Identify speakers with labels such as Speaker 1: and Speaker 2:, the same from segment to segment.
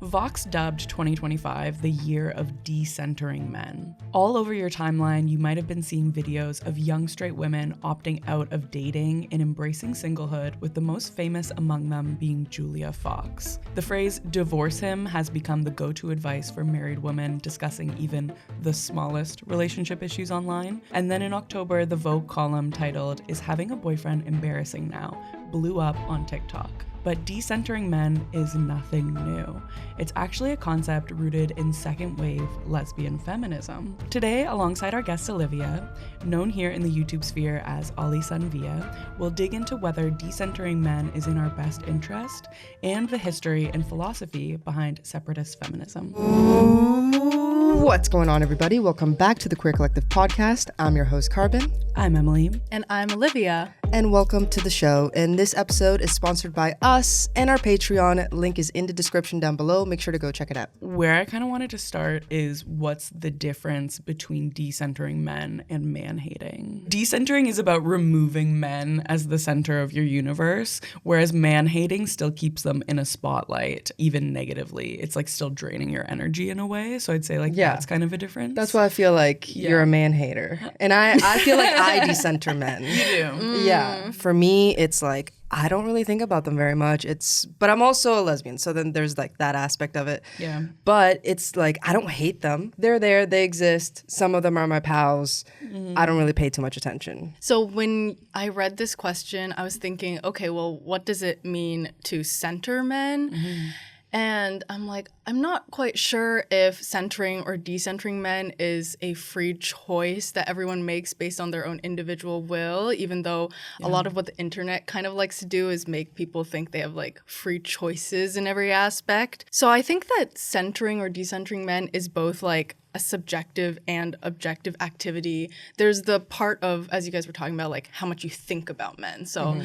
Speaker 1: Vox dubbed 2025 the year of decentering men. All over your timeline, you might have been seeing videos of young straight women opting out of dating and embracing singlehood, with the most famous among them being Julia Fox. The phrase "divorce him" has become the go-to advice for married women discussing even the smallest relationship issues online. And then in October, the Vogue column titled "Is Having a Boyfriend Embarrassing Now?" blew up on TikTok. But decentering men is nothing new. It's actually a concept rooted in second wave lesbian feminism. Today, alongside our guest Olivia, known here in the YouTube sphere as Olisunvia, we'll dig into whether decentering men is in our best interest and the history and philosophy behind separatist feminism.
Speaker 2: What's going on, everybody? Welcome back to the Queer Collective podcast. I'm your host, Carbon.
Speaker 1: I'm Emily.
Speaker 3: And I'm Olivia.
Speaker 2: And welcome to the show. And this episode is sponsored by us and our Patreon. Link is in the description down below. Make sure to go check it out.
Speaker 1: Where I kind of wanted to start is what's the difference between decentering men and man-hating? Decentering is about removing men as the center of your universe, whereas man-hating still keeps them in a spotlight, even negatively. It's like still draining your energy in a way. So I'd say that's kind of a difference.
Speaker 2: That's why I feel like you're a man-hater. And I feel like I decenter men.
Speaker 1: You do.
Speaker 2: Yeah. For me, it's like, I don't really think about them very much. But I'm also a lesbian, so then there's like that aspect of it.
Speaker 1: Yeah.
Speaker 2: But it's like, I don't hate them. They're there, they exist. Some of them are my pals. I don't really pay too much attention.
Speaker 3: So when I read this question, I was thinking, okay, well, what does it mean to center men? And I'm like, I'm not quite sure if centering or decentering men is a free choice that everyone makes based on their own individual will, even though a lot of what the internet kind of likes to do is make people think they have like free choices in every aspect. So I think that centering or decentering men is both like a subjective and objective activity. There's the part of, as you guys were talking about, like how much you think about men. So,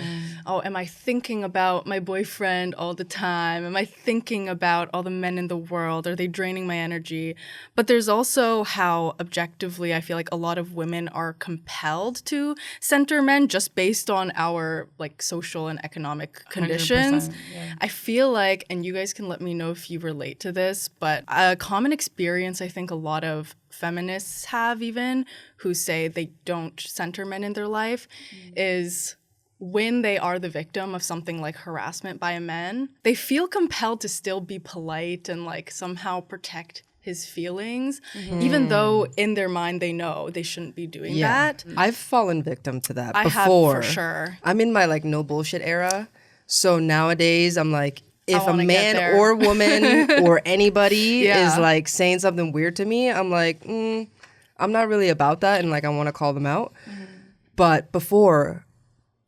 Speaker 3: am I thinking about my boyfriend all the time? Am I thinking about all the men in the world? Are they draining my energy? But there's also how objectively I feel like a lot of women are compelled to center men just based on our like social and economic conditions.
Speaker 1: Yeah.
Speaker 3: I feel like, and you guys can let me know if you relate to this, but a common experience I think a lot of feminists have even who say they don't center men in their life is when they are the victim of something like harassment by a man, they feel compelled to still be polite and like somehow protect his feelings, even though in their mind they know they shouldn't be doing that.
Speaker 2: I've fallen victim to that before.
Speaker 3: I have for sure.
Speaker 2: I'm in my like no bullshit era. So nowadays I'm like, if a man
Speaker 3: get
Speaker 2: or woman or anybody is like saying something weird to me, I'm like, I'm not really about that, and like I want to call them out. But before,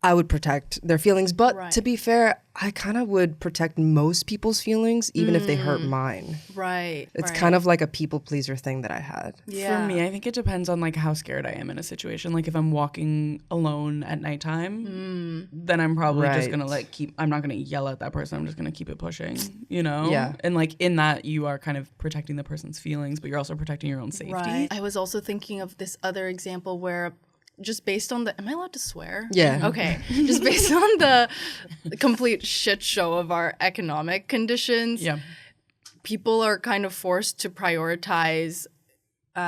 Speaker 2: I would protect their feelings. But to be fair, I kind of would protect most people's feelings, even if they hurt mine.
Speaker 3: Right.
Speaker 2: It's kind of like a people pleaser thing that I had.
Speaker 3: Yeah.
Speaker 1: For me, I think it depends on like how scared I am in a situation. Like if I'm walking alone at nighttime, then I'm probably just gonna like I'm not gonna yell at that person. I'm just gonna keep it pushing, you know?
Speaker 2: Yeah.
Speaker 1: And like in that, you are kind of protecting the person's feelings, but you're also protecting your own safety.
Speaker 3: Right. I was also thinking of this other example where just based on the, am I allowed to swear?
Speaker 2: Yeah.
Speaker 3: Okay. Just based on the complete shit show of our economic conditions, people are kind of forced to prioritize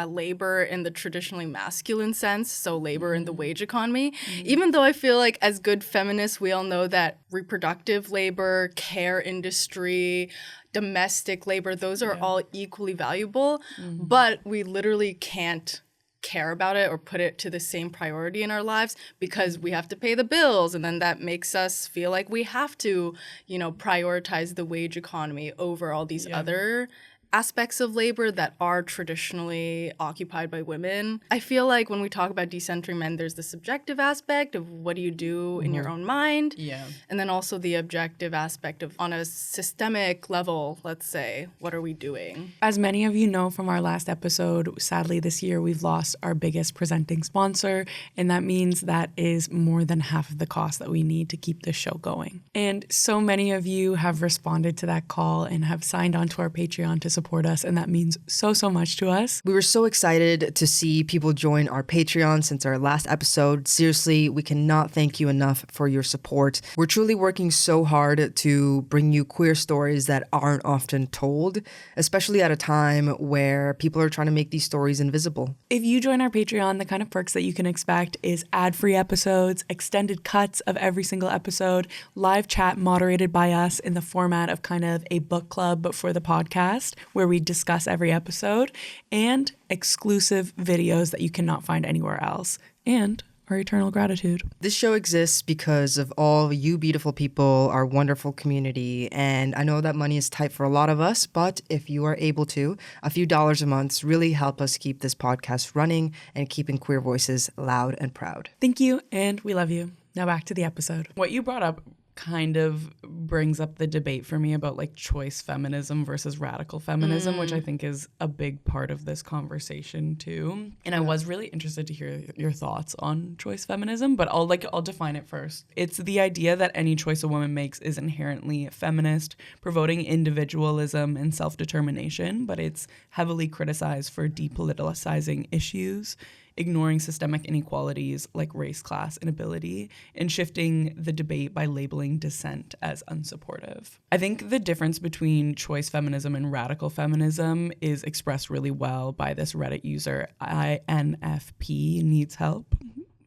Speaker 3: labor in the traditionally masculine sense, so labor in the wage economy. Even though I feel like as good feminists, we all know that reproductive labor, care industry, domestic labor, those are all equally valuable, but we literally can't care about it or put it to the same priority in our lives because we have to pay the bills, and then that makes us feel like we have to, prioritize the wage economy over all these other aspects of labor that are traditionally occupied by women. I feel like when we talk about decentering men, there's the subjective aspect of what do you do in your own mind, and then also the objective aspect of on a systemic level, let's say, what are we doing?
Speaker 1: As many of you know from our last episode, sadly this year we've lost our biggest presenting sponsor, and that means that is more than half of the cost that we need to keep this show going. And so many of you have responded to that call and have signed on to our Patreon to support us, and that means so much to us.
Speaker 2: We were so excited to see people join our Patreon since our last episode. Seriously, we cannot thank you enough for your support. We're truly working so hard to bring you queer stories that aren't often told, especially at a time where people are trying to make these stories invisible.
Speaker 1: If you join our Patreon, the kind of perks that you can expect is ad-free episodes, extended cuts of every single episode, live chat moderated by us in the format of kind of a book club for the podcast where we discuss every episode, and exclusive videos that you cannot find anywhere else, and our eternal gratitude.
Speaker 2: This show exists because of all you beautiful people, our wonderful community, and I know that money is tight for a lot of us, but if you are able to, a few dollars a month really help us keep this podcast running and keeping queer voices loud and proud.
Speaker 1: Thank you, and we love you. Now back to the episode. What you brought up kind of brings up the debate for me about like choice feminism versus radical feminism, which I think is a big part of this conversation too. And I was really interested to hear your thoughts on choice feminism, but I'll define it first. It's the idea that any choice a woman makes is inherently feminist, promoting individualism and self-determination, but it's heavily criticized for depoliticizing issues, ignoring systemic inequalities like race, class, and ability, and shifting the debate by labeling dissent as unsupportive. I think the difference between choice feminism and radical feminism is expressed really well by this Reddit user, INFP Needs Help.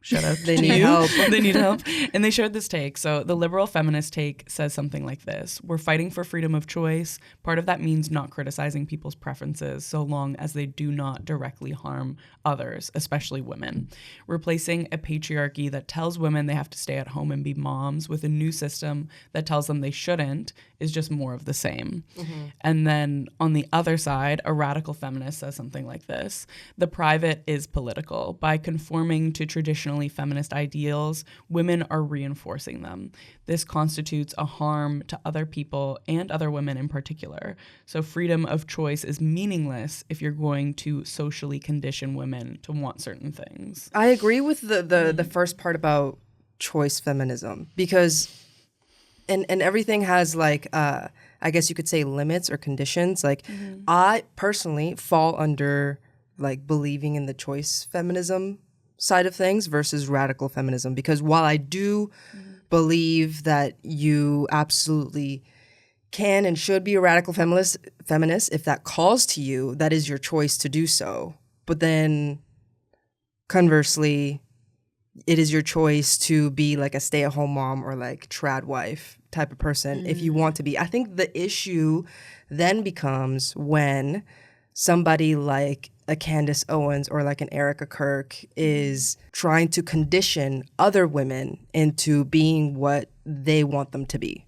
Speaker 1: Shout out
Speaker 2: They need help.
Speaker 1: They need help. And they shared this take. So the liberal feminist take says something like this: we're fighting for freedom of choice. Part of that means not criticizing people's preferences so long as they do not directly harm others, especially women. Replacing a patriarchy that tells women they have to stay at home and be moms with a new system that tells them they shouldn't is just more of the same. And then on the other side, a radical feminist says something like this: the private is political. By conforming to traditional feminist ideals, women are reinforcing them. This constitutes a harm to other people and other women in particular. So freedom of choice is meaningless if you're going to socially condition women to want certain things.
Speaker 2: I agree with the first part about choice feminism, because and everything has like I guess you could say limits or conditions. Like I personally fall under like believing in the choice feminism side of things versus radical feminism, because while I do believe that you absolutely can and should be a radical feminist if that calls to you, that is your choice to do so. But then conversely, it is your choice to be like a stay-at-home mom or like trad wife type of person if you want to be. I think the issue then becomes when somebody like a Candace Owens or like an Erica Kirk is trying to condition other women into being what they want them to be.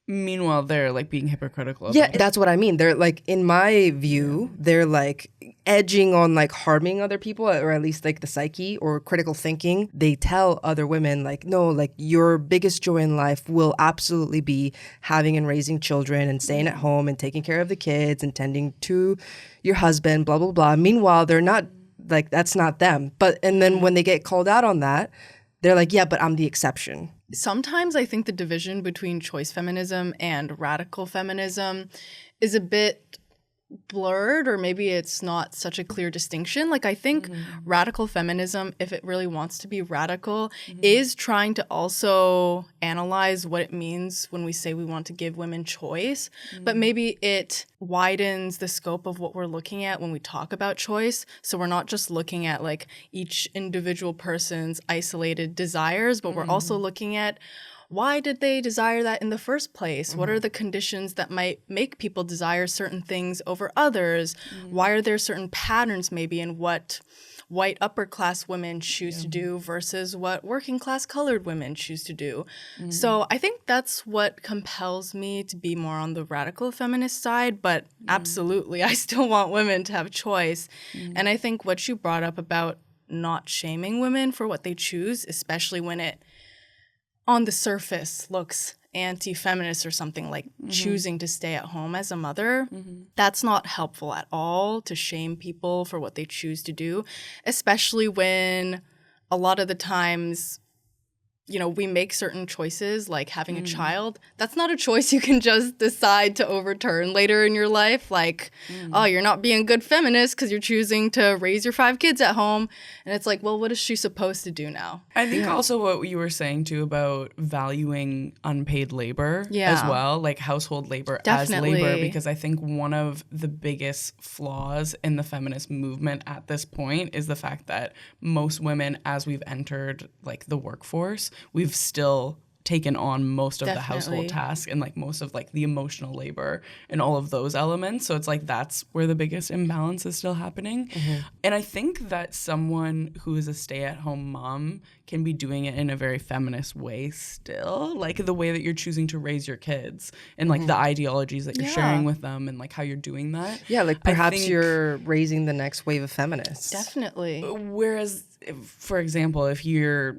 Speaker 1: Meanwhile, they're like being hypocritical.
Speaker 2: Yeah, that's what I mean. They're like, in my view, they're like edging on like harming other people, or at least like the psyche or critical thinking. They tell other women like, no, like your biggest joy in life will absolutely be having and raising children and staying at home and taking care of the kids and tending to your husband, blah, blah, blah. Meanwhile, they're not like, that's not them. And then when they get called out on that, they're like, yeah, but I'm the exception.
Speaker 3: Sometimes I think the division between choice feminism and radical feminism is a bit blurred, or maybe it's not such a clear distinction. Like I think radical feminism, if it really wants to be radical, is trying to also analyze what it means when we say we want to give women choice, but maybe it widens the scope of what we're looking at when we talk about choice. So we're not just looking at like each individual person's isolated desires, but we're also looking at why did they desire that in the first place? What are the conditions that might make people desire certain things over others? Why are there certain patterns maybe in what white upper class women choose to do versus what working class colored women choose to do? So I think that's what compels me to be more on the radical feminist side, but absolutely, I still want women to have choice. And I think what you brought up about not shaming women for what they choose, especially when it on the surface looks anti-feminist or something, like choosing to stay at home as a mother, that's not helpful at all to shame people for what they choose to do, especially when a lot of the times we make certain choices like having a child. That's not a choice you can just decide to overturn later in your life. Like, oh, you're not being a good feminist because you're choosing to raise your 5 kids at home. And it's like, well, what is she supposed to do now?
Speaker 1: I think also what you were saying too about valuing unpaid labor as well, like household labor as labor, because I think one of the biggest flaws in the feminist movement at this point is the fact that most women, as we've entered like the workforce, we've still taken on most of the household tasks and like most of like the emotional labor and all of those elements. So it's like that's where the biggest imbalance is still happening. And I think that someone who is a stay-at-home mom can be doing it in a very feminist way still, like the way that you're choosing to raise your kids and like the ideologies that you're sharing with them and like how you're doing that.
Speaker 2: Yeah, like perhaps you're raising the next wave of feminists.
Speaker 3: Definitely.
Speaker 1: Whereas, for example, if you're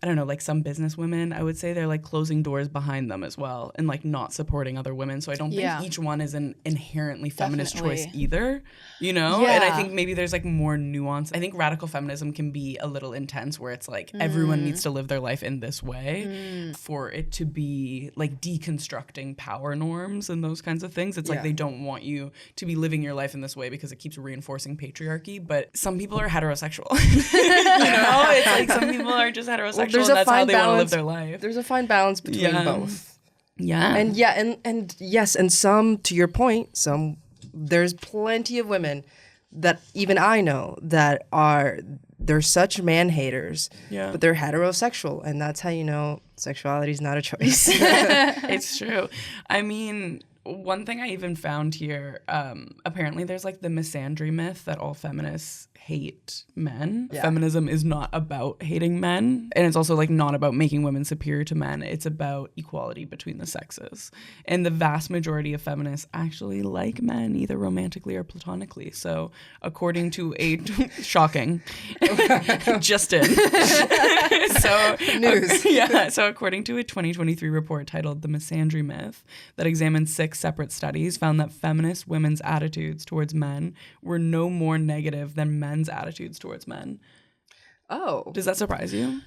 Speaker 1: I don't know, like some business women, I would say they're like closing doors behind them as well and like not supporting other women. So I don't think each one is an inherently feminist choice either, you know? And I think maybe there's like more nuance. I think radical feminism can be a little intense where it's like everyone needs to live their life in this way for it to be like deconstructing power norms and those kinds of things. It's like they don't want you to be living your life in this way because it keeps reinforcing patriarchy. But some people are heterosexual, you know? It's like some people are just heterosexual.
Speaker 2: There's
Speaker 1: and
Speaker 2: a
Speaker 1: that's
Speaker 2: fine
Speaker 1: how they want to
Speaker 2: balance.
Speaker 1: live their life.
Speaker 2: There's a fine balance between both.
Speaker 1: Yeah.
Speaker 2: And and yes, and some, to your point, there's plenty of women that even I know that they're such man haters, but they're heterosexual, and that's how you know sexuality is not a choice.
Speaker 1: It's true. I mean, one thing I even found here, apparently there's like the misandry myth that all feminists hate men. Yeah. Feminism is not about hating men. And it's also like not about making women superior to men. It's about equality between the sexes. And the vast majority of feminists actually like men, either romantically or platonically. So according to a shocking, just in. So
Speaker 2: news.
Speaker 1: So according to a 2023 report titled The Misandry Myth that examined 6 separate studies, found that feminist women's attitudes towards men were no more negative than men's attitudes towards men.
Speaker 2: Oh.
Speaker 1: Does that surprise you?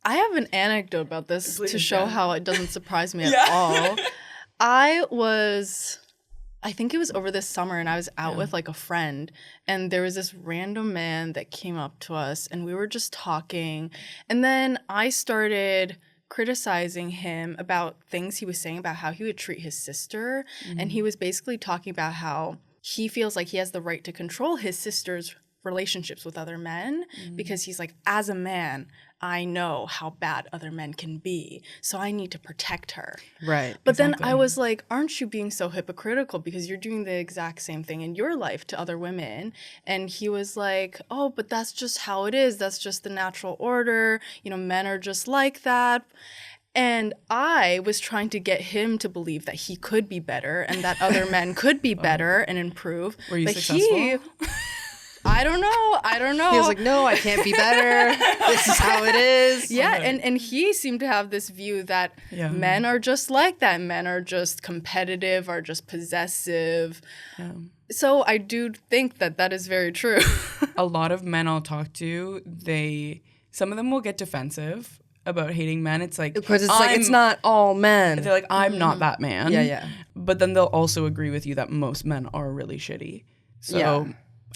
Speaker 3: I have an anecdote about this to show how it doesn't surprise me at all. I think it was over this summer, and I was out with like a friend, and there was this random man that came up to us, and we were just talking, and then I started criticizing him about things he was saying about how he would treat his sister, and he was basically talking about how he feels like he has the right to control his sister's relationships with other men because he's like, as a man, I know how bad other men can be, so I need to protect her.
Speaker 2: Right.
Speaker 3: But then I was like, aren't you being so hypocritical because you're doing the exact same thing in your life to other women? And he was like, oh, but that's just how it is. That's just the natural order. You know, men are just like that. And I was trying to get him to believe that he could be better and that other men could be better and improve.
Speaker 1: Were you successful?
Speaker 3: I don't know.
Speaker 2: He was like, no, I can't be better. This is how it is.
Speaker 3: Yeah, and he seemed to have this view that men are just like that. Men are just competitive, are just possessive. Yeah. So I do think that is very true.
Speaker 1: A lot of men I'll talk to, some of them will get defensive about hating men. It's like,
Speaker 2: because it's like, it's not all men.
Speaker 1: They're like, I'm not that man.
Speaker 2: Yeah.
Speaker 1: But then they'll also agree with you that most men are really shitty. So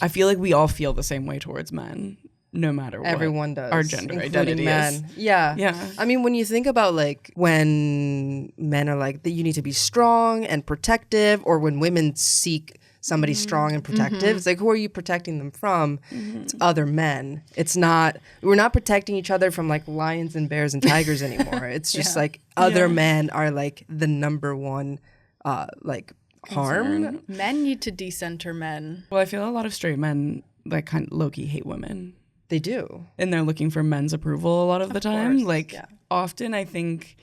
Speaker 1: I feel like we all feel the same way towards men, no matter what.
Speaker 2: Everyone does.
Speaker 1: Our gender identity is.
Speaker 2: Yeah. I mean, when you think about like when men are like, you need to be strong and protective, or when women seek somebody strong and protective, it's like, who are you protecting them from? It's other men. We're not protecting each other from like lions and bears and tigers anymore. It's just like other men are like the number one like harm.
Speaker 3: Men need to decenter men.
Speaker 1: Well, I feel a lot of straight men like kind of low-key hate women.
Speaker 2: They do.
Speaker 1: And they're looking for men's approval a lot of the time.
Speaker 3: Course,
Speaker 1: like often I think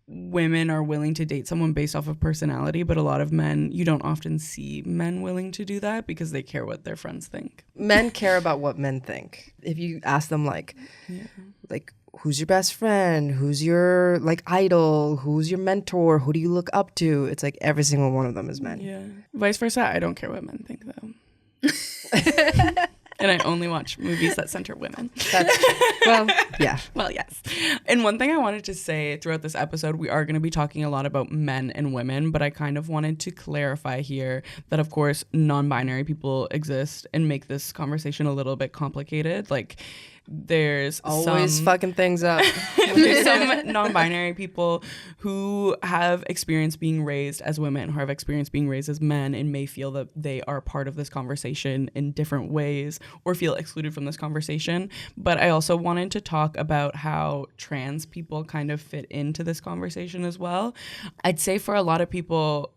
Speaker 1: women are willing to date someone based off of personality, but a lot of men, you don't often see men willing to do that because they care what their friends think.
Speaker 2: Men care about what men think. If you ask them like who's your best friend? Who's your like idol? Who's your mentor? Who do you look up to? It's like every single one of them is men.
Speaker 1: Yeah. Vice versa, I don't care what men think though. And I only watch movies that center women.
Speaker 2: Well, yeah.
Speaker 1: Well, yes. And one thing I wanted to say throughout this episode, we are going to be talking a lot about men and women, but I kind of wanted to clarify here that, of course, non-binary people exist and make this conversation a little bit complicated. Like, there's
Speaker 2: always fucking things up.
Speaker 1: There's some non-binary people who have experienced being raised as women, who have experienced being raised as men, and may feel that they are part of this conversation in different ways or feel excluded from this conversation. But I also wanted to talk about how trans people kind of fit into this conversation as well. I'd say for a lot of people,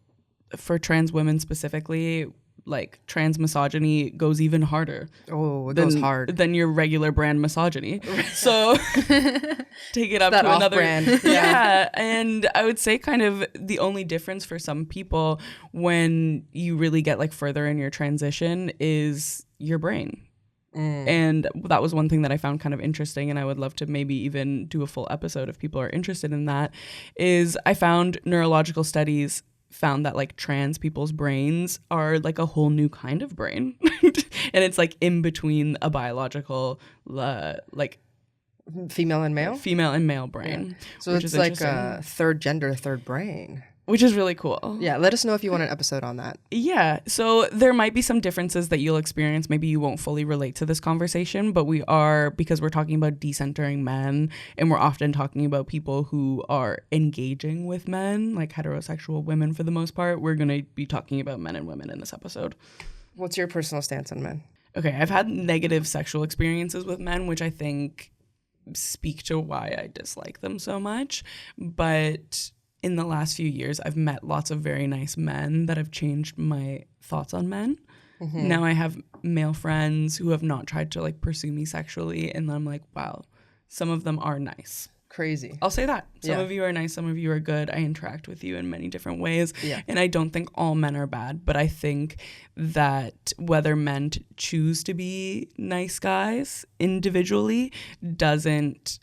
Speaker 1: for trans women specifically, like trans misogyny goes even harder.
Speaker 2: Oh, it goes hard
Speaker 1: than your regular brand misogyny. So take it up to another
Speaker 2: brand.
Speaker 1: Yeah. And I would say kind of the only difference for some people when you really get like further in your transition is your brain. And that was one thing that I found kind of interesting, and I would love to maybe even do a full episode if people are interested in that, is I found neurological studies found that like trans people's brains are like a whole new kind of brain. And it's like in between a biological like
Speaker 2: female and male
Speaker 1: brain.
Speaker 2: Yeah. So it's like a third gender, third brain.
Speaker 1: Which is really cool.
Speaker 2: Yeah, let us know if you want an episode on that.
Speaker 1: Yeah, so there might be some differences that you'll experience. Maybe you won't fully relate to this conversation, but because we're talking about decentering men, and we're often talking about people who are engaging with men, like heterosexual women for the most part, we're going to be talking about men and women in this episode.
Speaker 2: What's your personal stance on men?
Speaker 1: Okay, I've had negative sexual experiences with men, which I think speak to why I dislike them so much, but in the last few years, I've met lots of very nice men that have changed my thoughts on men. Mm-hmm. Now I have male friends who have not tried to like pursue me sexually, and I'm like, wow, some of them are nice.
Speaker 2: Crazy.
Speaker 1: I'll say that. Some of you are nice, some of you are good. I interact with you in many different ways. Yeah. And I don't think all men are bad, but I think that whether men choose to be nice guys individually doesn't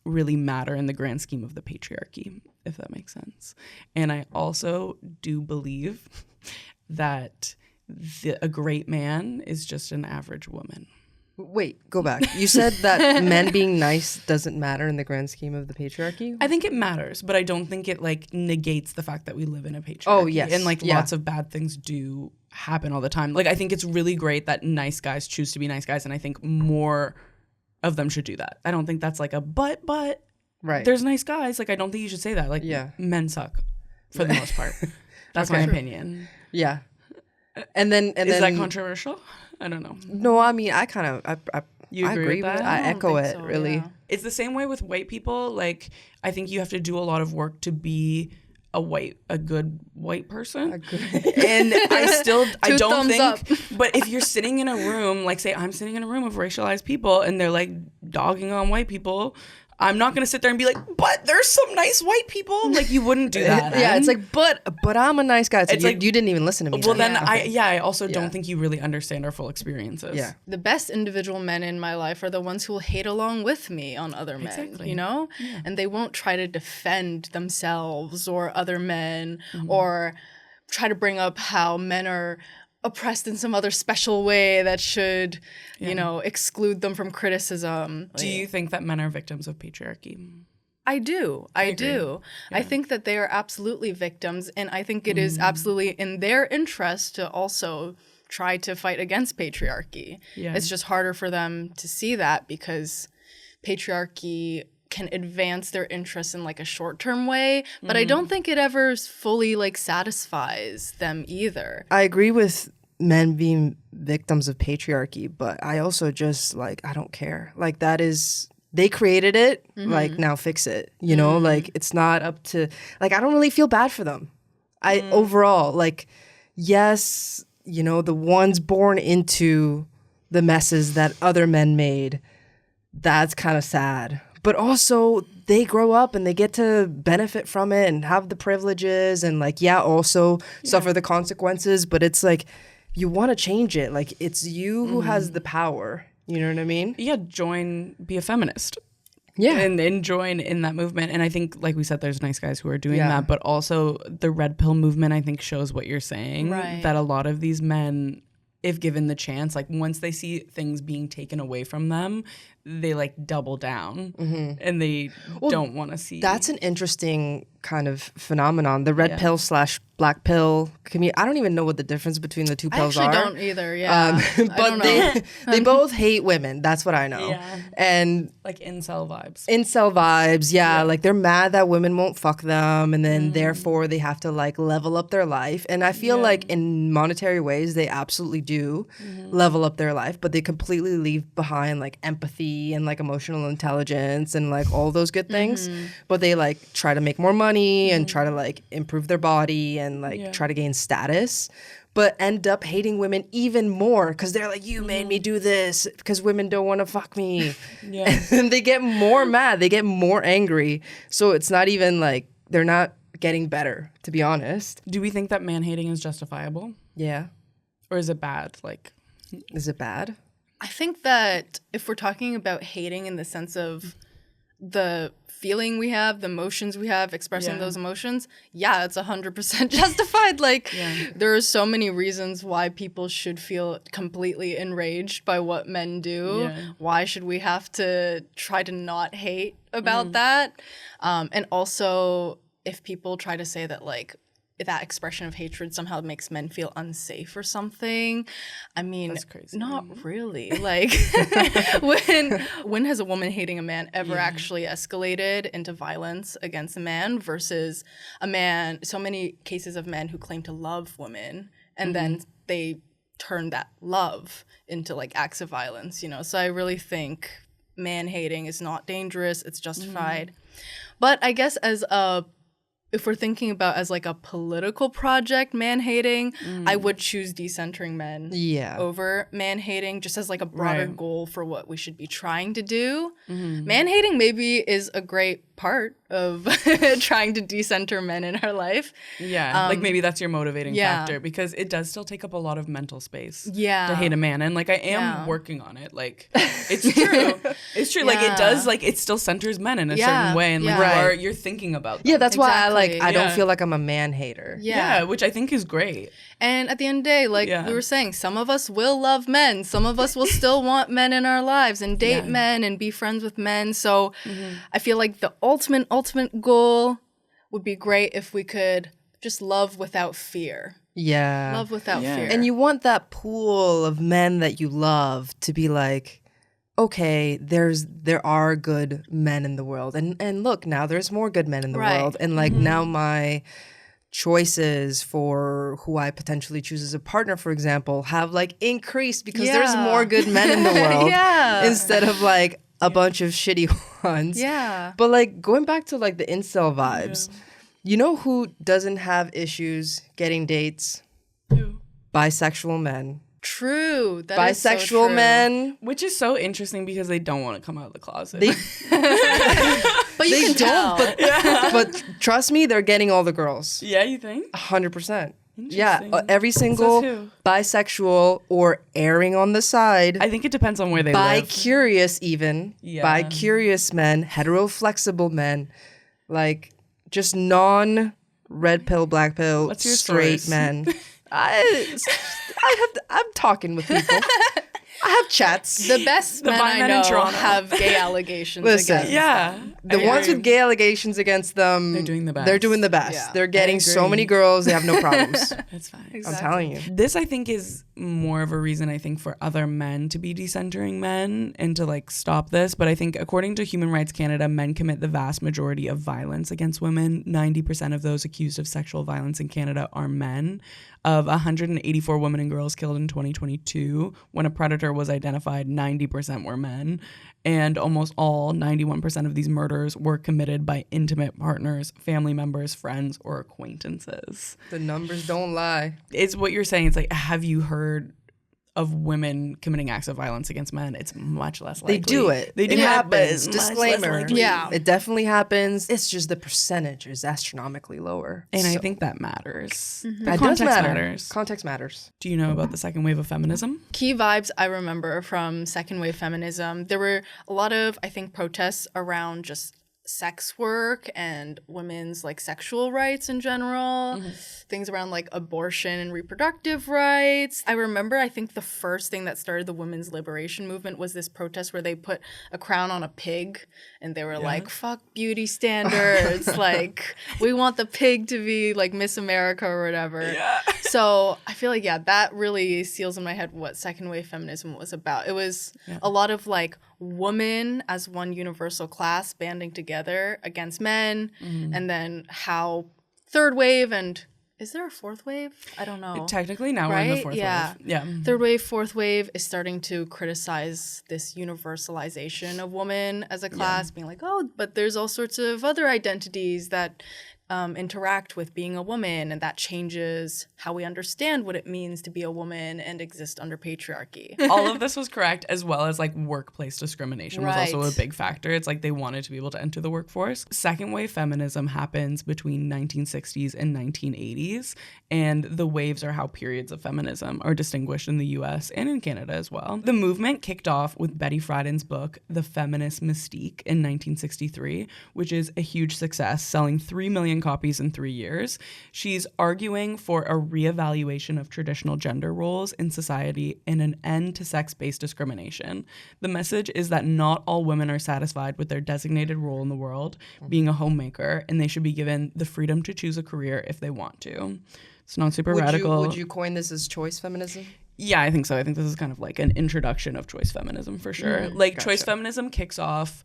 Speaker 1: really matter in the grand scheme of the patriarchy, if that makes sense. And I also do believe that a great man is just an average woman.
Speaker 2: Wait, go back. You said that men being nice doesn't matter in the grand scheme of the patriarchy?
Speaker 1: I think it matters, but I don't think it like negates the fact that we live in a patriarchy.
Speaker 2: Oh, yes.
Speaker 1: And like lots of bad things do happen all the time. Like I think it's really great that nice guys choose to be nice guys, and I think more of them should do that. I don't think that's like a but
Speaker 2: right.
Speaker 1: There's nice guys. Like I don't think you should say that. Like men suck for the most part. That's my opinion.
Speaker 2: Yeah. And then
Speaker 1: is that controversial? I don't know.
Speaker 2: No, I mean I kind of I agree with that. I echo it
Speaker 3: so,
Speaker 2: really.
Speaker 3: Yeah.
Speaker 1: It's the same way with white people. Like I think you have to do a lot of work to be a good white person. And I don't think, but if you're sitting in a room, like say I'm sitting in a room of racialized people and they're like dogging on white people, I'm not going to sit there and be like, but there's some nice white people. Like you wouldn't do that.
Speaker 2: Yeah, it's like, but I'm a nice guy. It's like you didn't even listen to me.
Speaker 1: Well, then I also don't think you really understand our full experiences.
Speaker 2: Yeah.
Speaker 3: The best individual men in my life are the ones who will hate along with me on other men, you know? Yeah. And they won't try to defend themselves or other men or try to bring up how men are oppressed in some other special way that should, you know, exclude them from criticism.
Speaker 1: Do you think that men are victims of patriarchy?
Speaker 3: I do. I do. Yeah. I think that they are absolutely victims, and I think it is absolutely in their interest to also try to fight against patriarchy. Yeah. It's just harder for them to see that because patriarchy can advance their interests in like a short-term way, but I don't think it ever fully like satisfies them either.
Speaker 2: I agree with men being victims of patriarchy, but I also just like, I don't care. Like that is, they created it, like now fix it, you know? Like it's not up to, like I don't really feel bad for them. Overall, like yes, you know, the ones born into the messes that other men made, that's kind of sad. But also they grow up and they get to benefit from it and have the privileges and like, also suffer the consequences. But it's like, you want to change it. Like it's you who has the power. You know what I mean?
Speaker 1: Yeah, be a feminist.
Speaker 2: Yeah.
Speaker 1: And join in that movement. And I think, like we said, there's nice guys who are doing that. But also the red pill movement, I think, shows what you're saying. Right. That a lot of these men if given the chance, like once they see things being taken away from them, they like double down and they don't want to see.
Speaker 2: That's an interesting kind of phenomenon. The red pill / black pill community. I don't even know what the difference between the two pills are.
Speaker 3: I actually don't either. Yeah,
Speaker 2: but they both hate women. That's what I know.
Speaker 1: Yeah.
Speaker 2: And
Speaker 1: like incel vibes.
Speaker 2: Yeah. Like they're mad that women won't fuck them, and then therefore they have to like level up their life. And I feel like in monetary ways they absolutely do level up their life, but they completely leave behind like empathy and like emotional intelligence and like all those good things. But they like try to make more money and try to like improve their body and like try to gain status, but end up hating women even more because they're like, you made me do this because women don't want to fuck me. And they get more mad, they get more angry. So it's not even like they're not getting better, to be honest.
Speaker 1: Do we think that man hating is justifiable?
Speaker 2: Yeah.
Speaker 1: Or is it bad? Like,
Speaker 2: is it bad?
Speaker 3: I think that if we're talking about hating in the sense of the feeling we have, the emotions we have, expressing those emotions, it's 100% justified. Like, there are so many reasons why people should feel completely enraged by what men do. Why should we have to try to not hate about that? And also, if people try to say that, like, that expression of hatred somehow makes men feel unsafe or something. I mean,
Speaker 1: that's crazy.
Speaker 3: Not really. Like, when has a woman hating a man ever actually escalated into violence against a man versus a man? So many cases of men who claim to love women and then they turn that love into like acts of violence, you know? So I really think man hating is not dangerous. It's justified. But I guess if we're thinking about as like a political project, man-hating, I would choose decentering men over man-hating just as like a broader goal for what we should be trying to do. Man-hating maybe is a great part of trying to decenter men in our life.
Speaker 1: Like maybe that's your motivating factor because it does still take up a lot of mental space to hate a man. And like I am working on it. Like it's true. It's true. Like it does, like it still centers men in a certain way. And like you're thinking about them.
Speaker 2: Yeah, that's why I don't feel like I'm a man hater.
Speaker 1: Yeah, which I think is great.
Speaker 3: And at the end of the day, like we were saying, some of us will love men. Some of us will still want men in our lives and date men and be friends with men. So I feel like the ultimate goal would be great if we could just love without fear.
Speaker 2: Yeah.
Speaker 3: Love without fear.
Speaker 2: And you want that pool of men that you love to be like, okay, there are good men in the world. And look, now there's more good men in the world. And like now my choices for who I potentially choose as a partner, for example, have like increased because there's more good men in the world instead of like a bunch of shitty ones. Yeah. But like going back to like the incel vibes, you know who doesn't have issues getting dates?
Speaker 1: Who?
Speaker 2: Bisexual men.
Speaker 3: True. That
Speaker 2: bisexual
Speaker 3: is so true.
Speaker 2: Men.
Speaker 1: Which is so interesting because they don't want to come out of the closet.
Speaker 3: But you can tell.
Speaker 2: But trust me, they're getting all the girls.
Speaker 1: Yeah, you think?
Speaker 2: 100%. Yeah, every single bisexual or erring on the side.
Speaker 1: I think it depends on where they live.
Speaker 2: Bi-curious even. Yeah. Bi-curious men, hetero-flexible men, like just non-red pill, black pill,
Speaker 1: What's your
Speaker 2: straight
Speaker 1: source?
Speaker 2: men. I'm talking with people. I have chats.
Speaker 3: The best men I know have gay allegations against them.
Speaker 2: The ones with gay allegations against them,
Speaker 1: they're doing the best.
Speaker 2: They're doing the best. Yeah. They're getting so many girls, they have no problems.
Speaker 1: That's fine.
Speaker 2: Exactly. I'm telling you.
Speaker 1: This, I think, is more of a reason, I think, for other men to be decentering men and to, like, stop this. But I think, according to Human Rights Canada, men commit the vast majority of violence against women. 90% of those accused of sexual violence in Canada are men. Of 184 women and girls killed in 2022, when a predator was identified, 90% were men. And almost all, 91% of these murders were committed by intimate partners, family members, friends, or acquaintances.
Speaker 2: The numbers don't lie.
Speaker 1: It's what you're saying. It's like, have you heard of women committing acts of violence against men? It's much less likely.
Speaker 2: They do it.
Speaker 1: They do
Speaker 2: it happens.
Speaker 1: Disclaimer.
Speaker 2: Yeah. It definitely happens. It's just the percentage is astronomically lower.
Speaker 1: And I think that matters.
Speaker 2: That does matter. Context matters.
Speaker 1: Do you know about the second wave of feminism?
Speaker 3: Key vibes I remember from second wave feminism. There were a lot of, I think, protests around just sex work and women's like sexual rights in general, things around like abortion and reproductive rights. I remember, I think the first thing that started the women's liberation movement was this protest where they put a crown on a pig and they were like, fuck beauty standards. Like, we want the pig to be like Miss America or whatever. Yeah. So I feel like, that really seals in my head what second wave feminism was about. It was a lot of like women as one universal class banding together against men, and then how third wave and is there a fourth wave? I don't know.
Speaker 1: Technically now we're in the fourth wave. Yeah.
Speaker 3: Third wave, fourth wave is starting to criticize this universalization of women as a class, being like, oh, but there's all sorts of other identities that interact with being a woman, and that changes how we understand what it means to be a woman and exist under patriarchy.
Speaker 1: All of this was correct, as well as like workplace discrimination was also a big factor. It's like they wanted to be able to enter the workforce. Second wave feminism happens between 1960s and 1980s, and the waves are how periods of feminism are distinguished in the US and in Canada as well. The movement kicked off with Betty Friedan's book, The Feminist Mystique, in 1963, which is a huge success, selling 3 million copies in 3 years. She's arguing for a reevaluation of traditional gender roles in society and an end to sex-based discrimination. The message is that not all women are satisfied with their designated role in the world, being a homemaker, and they should be given the freedom to choose a career if they want to. It's not super radical.
Speaker 2: Would you coin this as choice feminism?
Speaker 1: Yeah, I think so. I think this is kind of like an introduction of choice feminism for sure. Choice feminism kicks off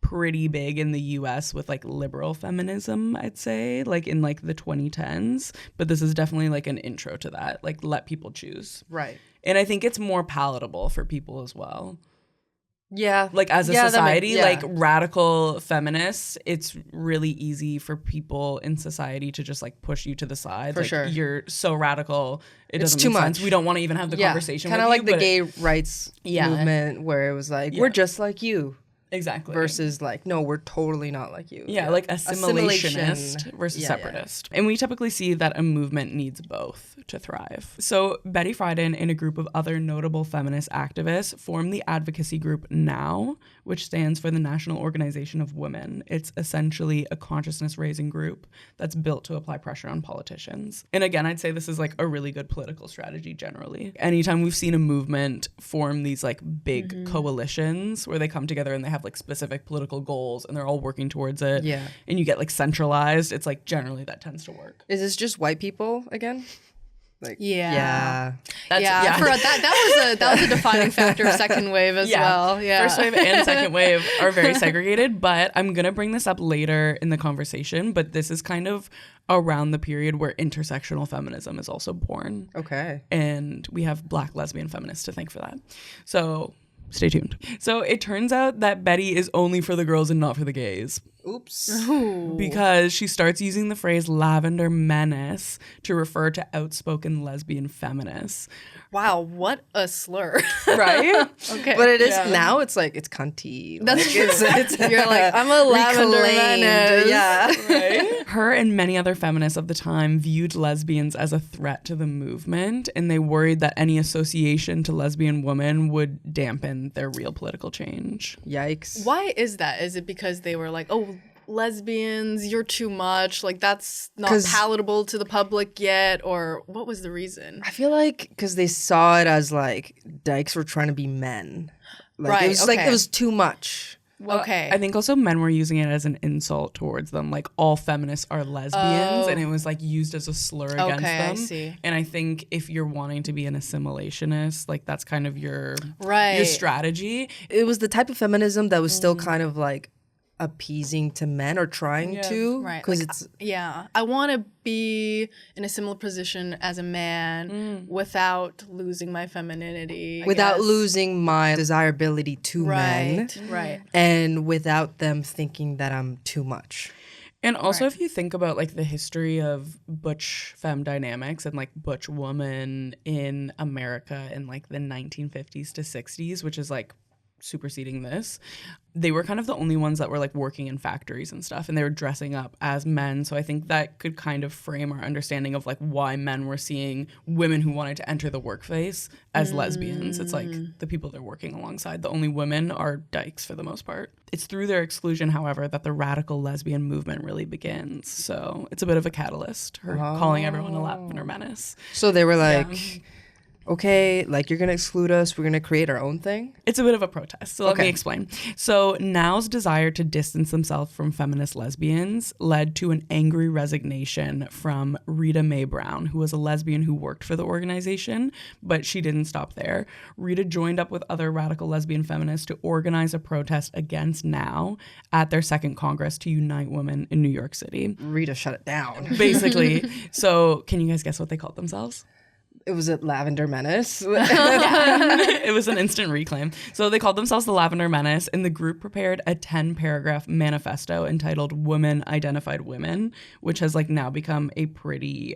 Speaker 1: pretty big in the US with like liberal feminism, I'd say, like in like the 2010s, but this is definitely like an intro to that, like let people choose.
Speaker 2: Right.
Speaker 1: And I think it's more palatable for people as well.
Speaker 2: Yeah.
Speaker 1: Like as a society, like radical feminists, it's really easy for people in society to just like push you to the side.
Speaker 2: For
Speaker 1: like,
Speaker 2: sure.
Speaker 1: You're so radical. It
Speaker 2: It's
Speaker 1: doesn't
Speaker 2: too
Speaker 1: make sense.
Speaker 2: much.
Speaker 1: We don't want to even have the conversation with you.
Speaker 2: Kind of like the gay rights movement where it was like, we're just like you.
Speaker 1: Exactly.
Speaker 2: Versus like, no, we're totally not like you.
Speaker 1: Yeah, like assimilationist versus separatist. And we typically see that a movement needs both to thrive. So Betty Friedan and a group of other notable feminist activists formed the advocacy group NOW, which stands for the National Organization of Women. It's essentially a consciousness-raising group that's built to apply pressure on politicians. And again, I'd say this is like a really good political strategy generally. Anytime we've seen a movement form these like big coalitions where they come together and they have like specific political goals and they're all working towards it, and you get like centralized, it's like generally that tends to work.
Speaker 2: Is this just white people again? Like,
Speaker 3: I
Speaker 1: That's
Speaker 3: forgot that was a defining factor of second wave as well. Yeah,
Speaker 1: first wave and second wave are very segregated, but I'm gonna bring this up later in the conversation. But this is kind of around the period where intersectional feminism is also born.
Speaker 2: Okay,
Speaker 1: and we have Black lesbian feminists to thank for that. So stay tuned. So it turns out that Betty is only for the girls and not for the gays.
Speaker 2: Oops.
Speaker 3: Ooh.
Speaker 1: Because she starts using the phrase lavender menace to refer to outspoken lesbian feminists.
Speaker 3: Wow, what a slur.
Speaker 1: Right?
Speaker 3: Okay.
Speaker 2: But it is now, it's like, it's cunty.
Speaker 3: That's
Speaker 2: like,
Speaker 3: true. You're like, I'm a lavender menace.
Speaker 2: Yeah.
Speaker 1: Right? Her and many other feminists of the time viewed lesbians as a threat to the movement, and they worried that any association to lesbian women would dampen their real political change.
Speaker 2: Yikes.
Speaker 3: Why is that? Is it because they were like, oh, lesbians, you're too much, like that's not palatable to the public yet, or what was the reason?
Speaker 2: I feel like because they saw it as like dykes were trying to be men. Like, it was like it was too much.
Speaker 1: Well, I think also men were using it as an insult towards them. Like all feminists are lesbians, and it was like used as a slur against them.
Speaker 3: I see.
Speaker 1: And I think if you're wanting to be an assimilationist, like that's kind of your strategy.
Speaker 2: It was the type of feminism that was still kind of like appeasing to men or trying to, because like,
Speaker 3: I want to be in a similar position as a man without losing my femininity,
Speaker 2: without losing my desirability to men, and without them thinking that I'm too much.
Speaker 1: And also, if you think about like the history of butch femme dynamics and like butch woman in America in like the 1950s to 60s, which is like superseding this. They were kind of the only ones that were like working in factories and stuff, and they were dressing up as men. So I think that could kind of frame our understanding of like why men were seeing women who wanted to enter the workplace as lesbians. It's like the people they're working alongside. The only women are dykes for the most part. It's through their exclusion, however, that the radical lesbian movement really begins. So it's a bit of a catalyst, her calling everyone a lavender menace.
Speaker 2: So they were like, okay, like you're going to exclude us. We're going to create our own thing.
Speaker 1: It's a bit of a protest. So let me explain. So Now's desire to distance themselves from feminist lesbians led to an angry resignation from Rita Mae Brown, who was a lesbian who worked for the organization, but she didn't stop there. Rita joined up with other radical lesbian feminists to organize a protest against Now at their second Congress to unite women in New York City.
Speaker 2: Rita shut it down.
Speaker 1: Basically. So can you guys guess what they called themselves?
Speaker 2: It was a Lavender Menace.
Speaker 1: It was an instant reclaim. So they called themselves the Lavender Menace, and the group prepared a 10-paragraph manifesto entitled Women Identified Women, which has like now become a pretty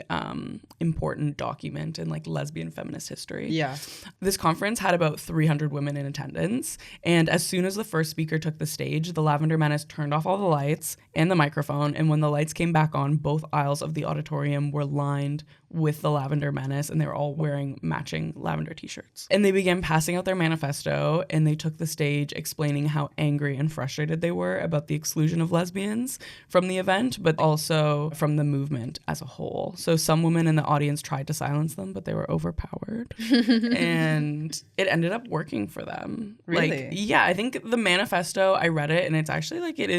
Speaker 1: important document in like lesbian feminist history.
Speaker 2: Yeah.
Speaker 1: This conference had about 300 women in attendance, and as soon as the first speaker took the stage, the Lavender Menace turned off all the lights and the microphone, and when the lights came back on, both aisles of the auditorium were lined with the Lavender Menace, and they were all wearing matching lavender t-shirts. And they began passing out their manifesto, and they took the stage explaining how angry and frustrated they were about the exclusion of lesbians from the event, but also from the movement as a whole. So some women in the audience tried to silence them, but they were overpowered. And it ended up working for them.
Speaker 2: Really?
Speaker 1: Like, yeah, I think the manifesto, I read it, and it's actually like it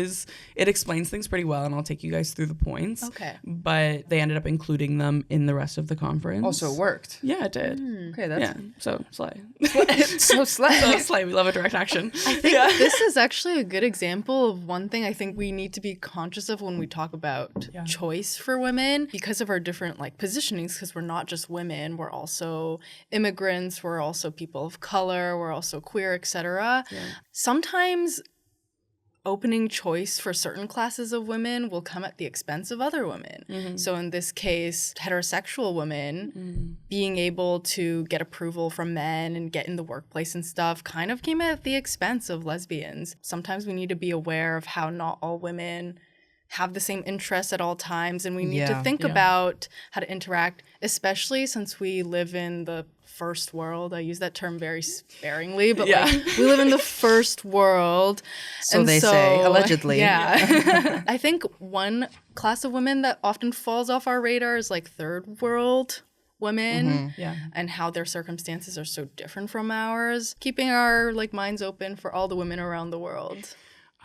Speaker 1: explains things pretty well, and I'll take you guys through the points.
Speaker 3: Okay.
Speaker 1: But they ended up including them in the rest of the conference.
Speaker 2: Also, it worked.
Speaker 1: Yeah, it did.
Speaker 2: Okay, that's
Speaker 1: So slay.
Speaker 2: so slay.
Speaker 1: So slay. We love a direct action.
Speaker 3: I think this is actually a good example of one thing I think we need to be conscious of when we talk about choice for women, because of our different like positionings, because we're not just women, we're also immigrants, we're also people of color, we're also queer, etc. Sometimes opening choice for certain classes of women will come at the expense of other women. So in this case, heterosexual women being able to get approval from men and get in the workplace and stuff kind of came at the expense of lesbians. Sometimes we need to be aware of how not all women have the same interests at all times, and we need to think about how to interact, especially since we live in the first world. I use that term very sparingly, but like we live in the first world.
Speaker 2: So and they say, allegedly.
Speaker 3: Yeah. I think one class of women that often falls off our radar is like third world women and how their circumstances are so different from ours. Keeping our like minds open for all the women around the world.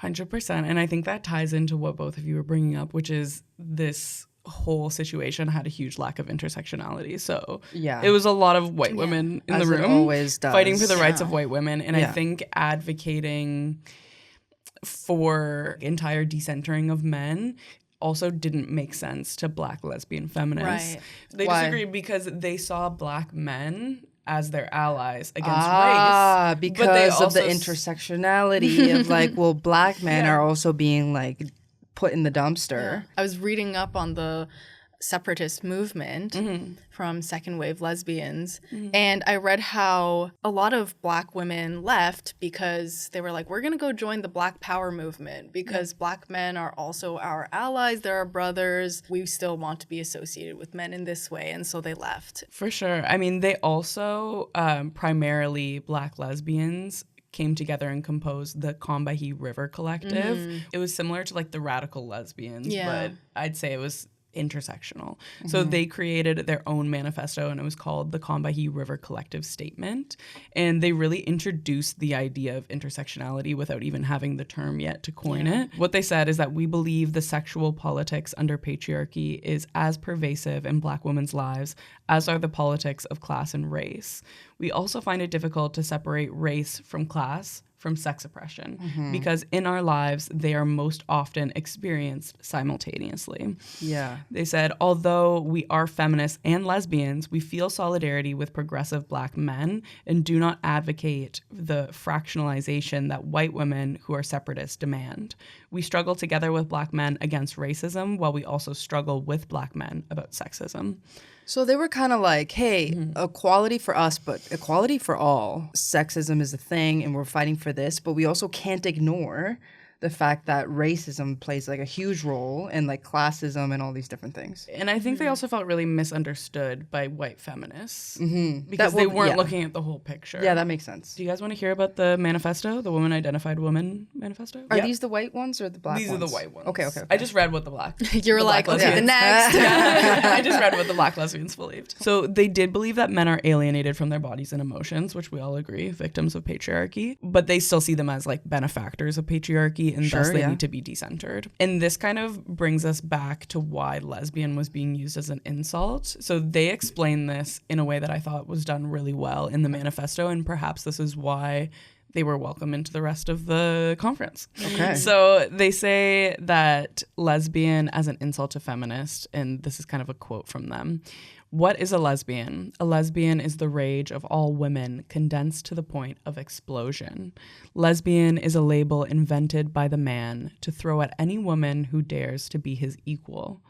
Speaker 1: 100%. And I think that ties into what both of you were bringing up, which is this whole situation had a huge lack of intersectionality. So it was a lot of white women in the room
Speaker 2: always does.
Speaker 1: Fighting for the rights of white women. And I think advocating for entire decentering of men also didn't make sense to Black lesbian feminists.
Speaker 3: Right.
Speaker 1: They disagreed because they saw Black men as their allies against race.
Speaker 2: Because of the intersectionality of like, well, Black men are also being like put in the dumpster.
Speaker 3: I was reading up on the separatist movement from second wave lesbians, and I read how a lot of Black women left because they were like, we're gonna go join the Black Power movement because Black men are also our allies, they're our brothers, we still want to be associated with men in this way, and so they left.
Speaker 1: For sure. I mean, they also primarily Black lesbians came together and composed the Combahee River Collective. It was similar to like the radical lesbians, but I'd say it was intersectional. So they created their own manifesto, and it was called the Combahee River Collective Statement. And they really introduced the idea of intersectionality without even having the term yet to coin it. What they said is that we believe the sexual politics under patriarchy is as pervasive in Black women's lives as are the politics of class and race. We also find it difficult to separate race from class from sex oppression because in our lives, they are most often experienced simultaneously.
Speaker 2: Yeah.
Speaker 1: They said, although we are feminists and lesbians, we feel solidarity with progressive Black men and do not advocate the fractionalization that white women who are separatists demand. We struggle together with Black men against racism while we also struggle with Black men about sexism.
Speaker 2: So they were kind of like, hey, equality for us, but equality for all. Sexism is a thing and we're fighting for this, but we also can't ignore the fact that racism plays like a huge role and like classism and all these different things.
Speaker 1: And I think they also felt really misunderstood by white feminists because they weren't looking at the whole picture.
Speaker 2: Yeah, that makes sense.
Speaker 1: Do you guys want to hear about the manifesto, the Woman Identified Woman manifesto?
Speaker 2: Are these the white ones or the black
Speaker 1: These
Speaker 2: ones?
Speaker 1: are the white ones.
Speaker 2: Okay.
Speaker 1: I just read what the black.
Speaker 3: You're like, okay, the next.
Speaker 1: I just read what the black lesbians believed. So they did believe that men are alienated from their bodies and emotions, which we all agree, victims of patriarchy, but they still see them as like benefactors of patriarchy, and thus they need to be decentered. And this kind of brings us back to why lesbian was being used as an insult. So they explain this in a way that I thought was done really well in the manifesto, and perhaps this is why they were welcome into the rest of the conference.
Speaker 2: Okay.
Speaker 1: So they say that lesbian as an insult to feminist, and this is kind of a quote from them. What is a lesbian? A lesbian is the rage of all women condensed to the point of explosion. Lesbian is a label invented by the man to throw at any woman who dares to be his equal.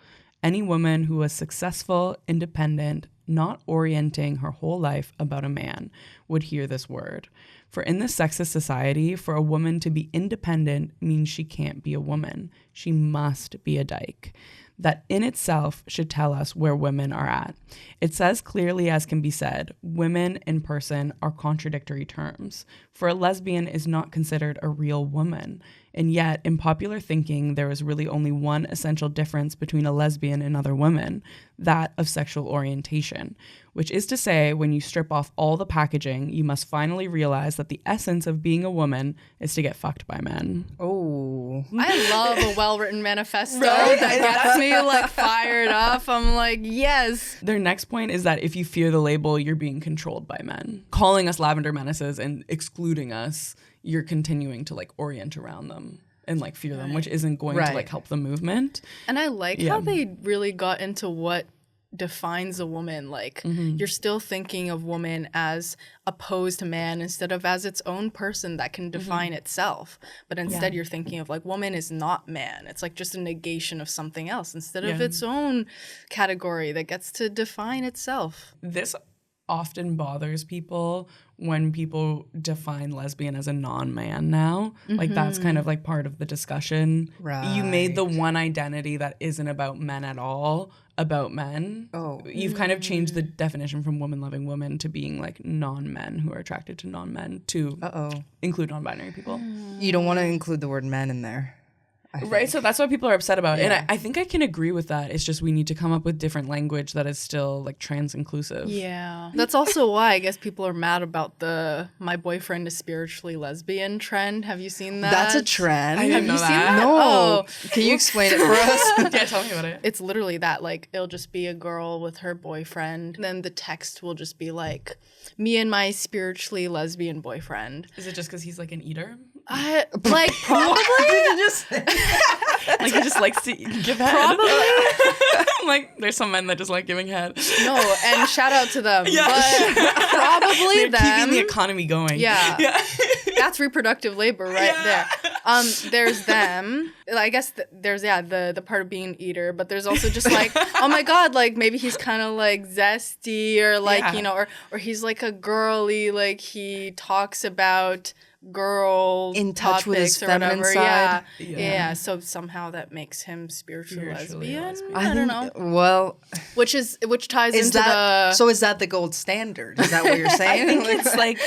Speaker 1: Any woman who is successful, independent, not orienting her whole life about a man would hear this word. For in this sexist society, for a woman to be independent means she can't be a woman. She must be a dyke. That in itself should tell us where women are at. It says clearly as can be said, women in person are contradictory terms. For a lesbian is not considered a real woman. And yet, in popular thinking, there is really only one essential difference between a lesbian and other women, that of sexual orientation. Which is to say, when you strip off all the packaging, you must finally realize that the essence of being a woman is to get fucked by men.
Speaker 2: Oh.
Speaker 3: I love a well-written manifesto that gets me like fired up. I'm like, yes.
Speaker 1: Their next point is that if you fear the label, you're being controlled by men. Calling us lavender menaces and excluding us, you're continuing to like orient around them and like fear them, which isn't going to like help the movement.
Speaker 3: And I like how they really got into what defines a woman. Like you're still thinking of woman as opposed to man instead of as its own person that can define itself. But instead you're thinking of like woman is not man. It's like just a negation of something else instead of its own category that gets to define itself.
Speaker 1: This often bothers people when people define lesbian as a non-man now. Like that's kind of like part of the discussion.
Speaker 2: Right.
Speaker 1: You made the one identity that isn't about men at all about men.
Speaker 2: Oh.
Speaker 1: You've kind of changed the definition from woman-loving women to being like non-men who are attracted to non-men to include non-binary people.
Speaker 2: You don't want to include the word men in there.
Speaker 1: Right, so that's what people are upset about. And I think I can agree with that. It's just we need to come up with different language that is still like trans inclusive.
Speaker 3: Yeah. That's also why I guess people are mad about the my boyfriend is spiritually lesbian trend. Have you seen that?
Speaker 2: That's a trend.
Speaker 1: I didn't know that.
Speaker 2: No.
Speaker 3: Oh.
Speaker 2: Can you explain it for us?
Speaker 1: Yeah, tell me about it.
Speaker 3: It's literally that, like, it'll just be a girl with her boyfriend. And then the text will just be like, me and my spiritually lesbian boyfriend.
Speaker 1: Is it just because he's like an eater?
Speaker 3: Like, probably.
Speaker 1: Like he just likes to give head.
Speaker 3: Probably.
Speaker 1: Like there's some men that just like giving head.
Speaker 3: No, and shout out to them. Yeah. But probably
Speaker 1: They're
Speaker 3: them.
Speaker 1: keeping the economy going.
Speaker 3: Yeah. That's reproductive labor right there. There's them. I guess there's the part of being an eater, but there's also just like, oh my god, like maybe he's kind of like zesty or like you know, or he's like a girly, like he talks about girl
Speaker 2: in touch with his
Speaker 3: or
Speaker 2: feminine
Speaker 3: whatever.
Speaker 2: side.
Speaker 3: Yeah. So somehow that makes him spiritually lesbian.
Speaker 2: I
Speaker 3: don't know.
Speaker 2: Well,
Speaker 3: Which ties
Speaker 2: is
Speaker 3: into
Speaker 2: that
Speaker 3: the.
Speaker 2: so? Is that the gold standard? Is that what you're saying?
Speaker 1: I think it's like.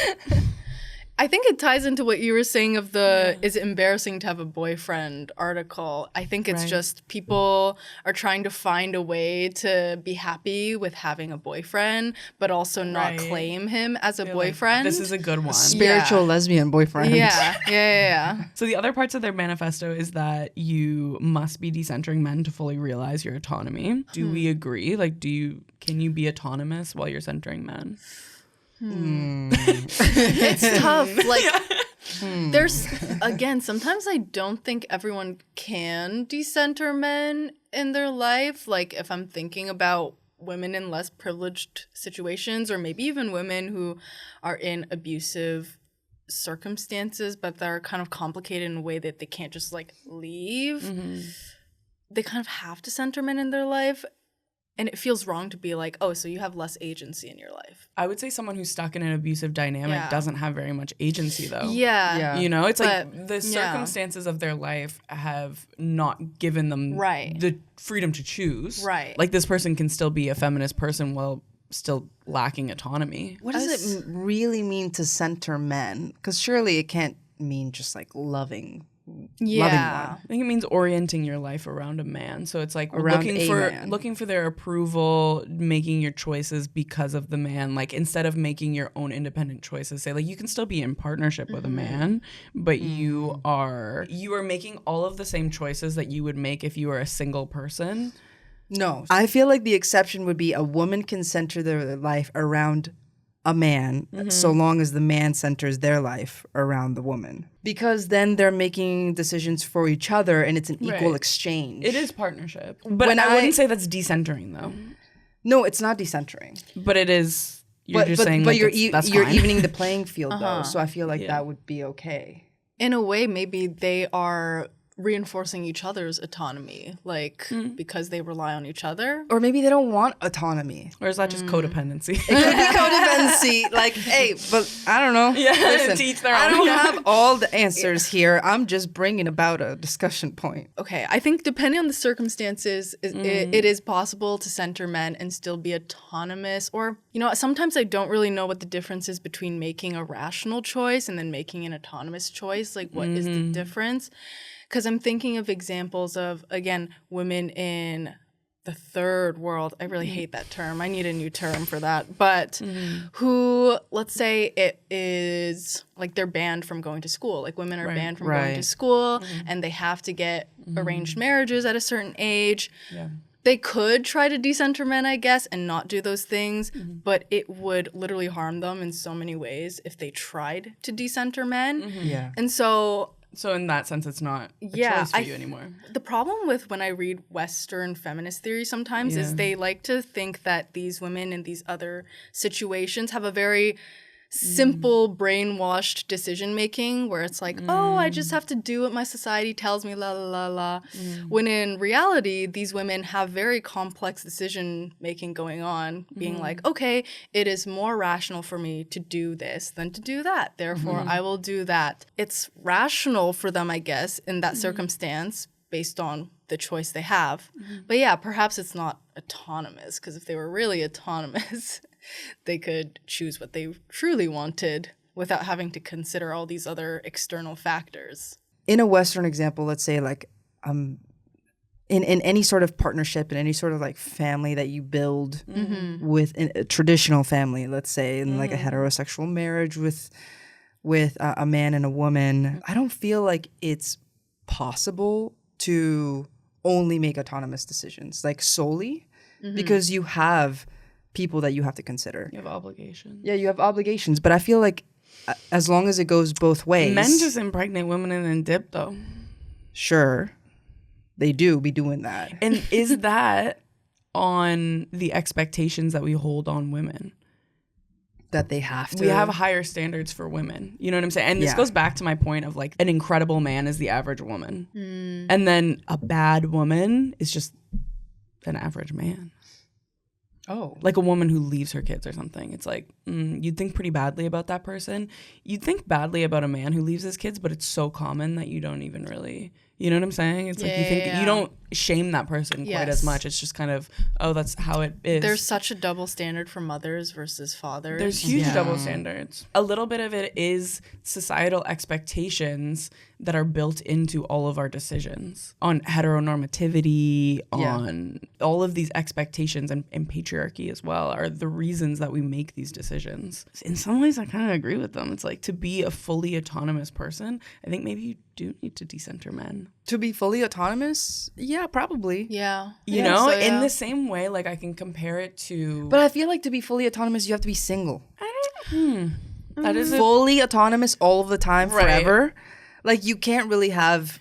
Speaker 3: I think it ties into what you were saying of the is it embarrassing to have a boyfriend article. I think it's just people are trying to find a way to be happy with having a boyfriend, but also not claim him as a boyfriend.
Speaker 1: Like, this is a good one.
Speaker 2: Spiritual lesbian boyfriend.
Speaker 3: Yeah.
Speaker 1: So the other parts of their manifesto is that you must be decentering men to fully realize your autonomy. Do we agree? Like, can you be autonomous while you're centering men?
Speaker 3: It's tough. Like, there's, again, sometimes I don't think everyone can decenter men in their life. Like, if I'm thinking about women in less privileged situations, or maybe even women who are in abusive circumstances, but that are kind of complicated in a way that they can't just, like, leave. They kind of have to center men in their life. And it feels wrong to be like, oh, so you have less agency in your life.
Speaker 1: I would say someone who's stuck in an abusive dynamic doesn't have very much agency, though.
Speaker 3: Yeah.
Speaker 1: You know, it's like the circumstances of their life have not given them the freedom to choose.
Speaker 3: Right.
Speaker 1: Like, this person can still be a feminist person while still lacking autonomy.
Speaker 2: What does it really mean to center men? Because surely it can't mean just like loving one.
Speaker 1: I think it means orienting your life around a man. So it's like looking for their approval, making your choices because of the man. Like, instead of making your own independent choices, say like you can still be in partnership with a man, but you are making all of the same choices that you would make if you were a single person.
Speaker 2: No. I feel like the exception would be a woman can center their life around a man so long as the man centers their life around the woman. Because then they're making decisions for each other and it's an equal exchange.
Speaker 1: It is partnership. But I wouldn't say that's decentering, though.
Speaker 2: No, it's not decentering.
Speaker 1: But it is. You're saying
Speaker 2: but
Speaker 1: like
Speaker 2: you're evening the playing field, though. So I feel like that would be okay.
Speaker 3: In a way, maybe they are reinforcing each other's autonomy, like because they rely on each other.
Speaker 2: Or maybe they don't want autonomy.
Speaker 1: Or is that just codependency?
Speaker 2: It could be codependency. Like, hey, but I don't know.
Speaker 1: Yeah,
Speaker 2: listen,
Speaker 1: to each their own.
Speaker 2: I don't have all the answers here. I'm just bringing about a discussion point.
Speaker 3: Okay, I think depending on the circumstances, it is possible to center men and still be autonomous. Or, you know, sometimes I don't really know what the difference is between making a rational choice and then making an autonomous choice. Like, what is the difference? Because I'm thinking of examples of, again, women in the third world. I really hate that term. I need a new term for that. But who, let's say it is like they're banned from going to school. Like, women are banned from going to school and they have to get arranged marriages at a certain age. Yeah. They could try to decenter men, I guess, and not do those things, but it would literally harm them in so many ways if they tried to decenter men.
Speaker 2: Yeah.
Speaker 3: And so
Speaker 1: in that sense, it's not a choice for you anymore.
Speaker 3: The problem with when I read Western feminist theory sometimes is they like to think that these women in these other situations have a very simple, brainwashed decision making where it's like, oh, I just have to do what my society tells me, la la la la. When in reality, these women have very complex decision making going on, being like, okay, it is more rational for me to do this than to do that. Therefore, I will do that. It's rational for them, I guess, in that circumstance based on the choice they have. But yeah, perhaps it's not autonomous, because if they were really autonomous, they could choose what they truly wanted without having to consider all these other external factors.
Speaker 2: In a Western example, let's say like in any sort of partnership, in any sort of like family that you build with a traditional family, let's say in like a heterosexual marriage with a man and a woman, I don't feel like it's possible to only make autonomous decisions like solely because you have people that you have to consider.
Speaker 1: You have obligations.
Speaker 2: Yeah, you have obligations. But I feel like as long as it goes both ways.
Speaker 1: Men just impregnate women and then dip, though.
Speaker 2: Sure. They do be doing that.
Speaker 1: And is that on the expectations that we hold on women?
Speaker 2: That they have to.
Speaker 1: We have higher standards for women. You know what I'm saying? And this goes back to my point of like an incredible man is the average woman. And then a bad woman is just an average man.
Speaker 2: Oh.
Speaker 1: Like a woman who leaves her kids or something. It's like, you'd think pretty badly about that person. You'd think badly about a man who leaves his kids, but it's so common that you don't even really, you know what I'm saying? It's like you think you don't shame that person quite as much. It's just kind of, oh, that's how it is.
Speaker 3: There's such a double standard for mothers versus fathers.
Speaker 1: There's huge double standards. A little bit of it is societal expectations that are built into all of our decisions on heteronormativity, on all of these expectations and patriarchy as well are the reasons that we make these decisions. In some ways, I kind of agree with them. It's like to be a fully autonomous person, I think maybe you do need to decenter men.
Speaker 2: To be fully autonomous? Yeah, probably.
Speaker 3: Yeah.
Speaker 1: You know, so, in the same way, like I can compare it to...
Speaker 2: But I feel like to be fully autonomous, you have to be single.
Speaker 1: I don't... That is
Speaker 2: fully autonomous all of the time, forever. Like you can't really have...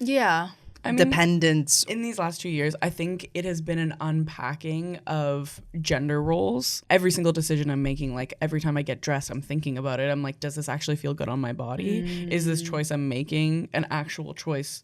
Speaker 2: I mean, dependence.
Speaker 1: In these last 2 years, I think it has been an unpacking of gender roles. Every single decision I'm making, like every time I get dressed, I'm thinking about it. I'm like, does this actually feel good on my body? Is this choice I'm making an actual choice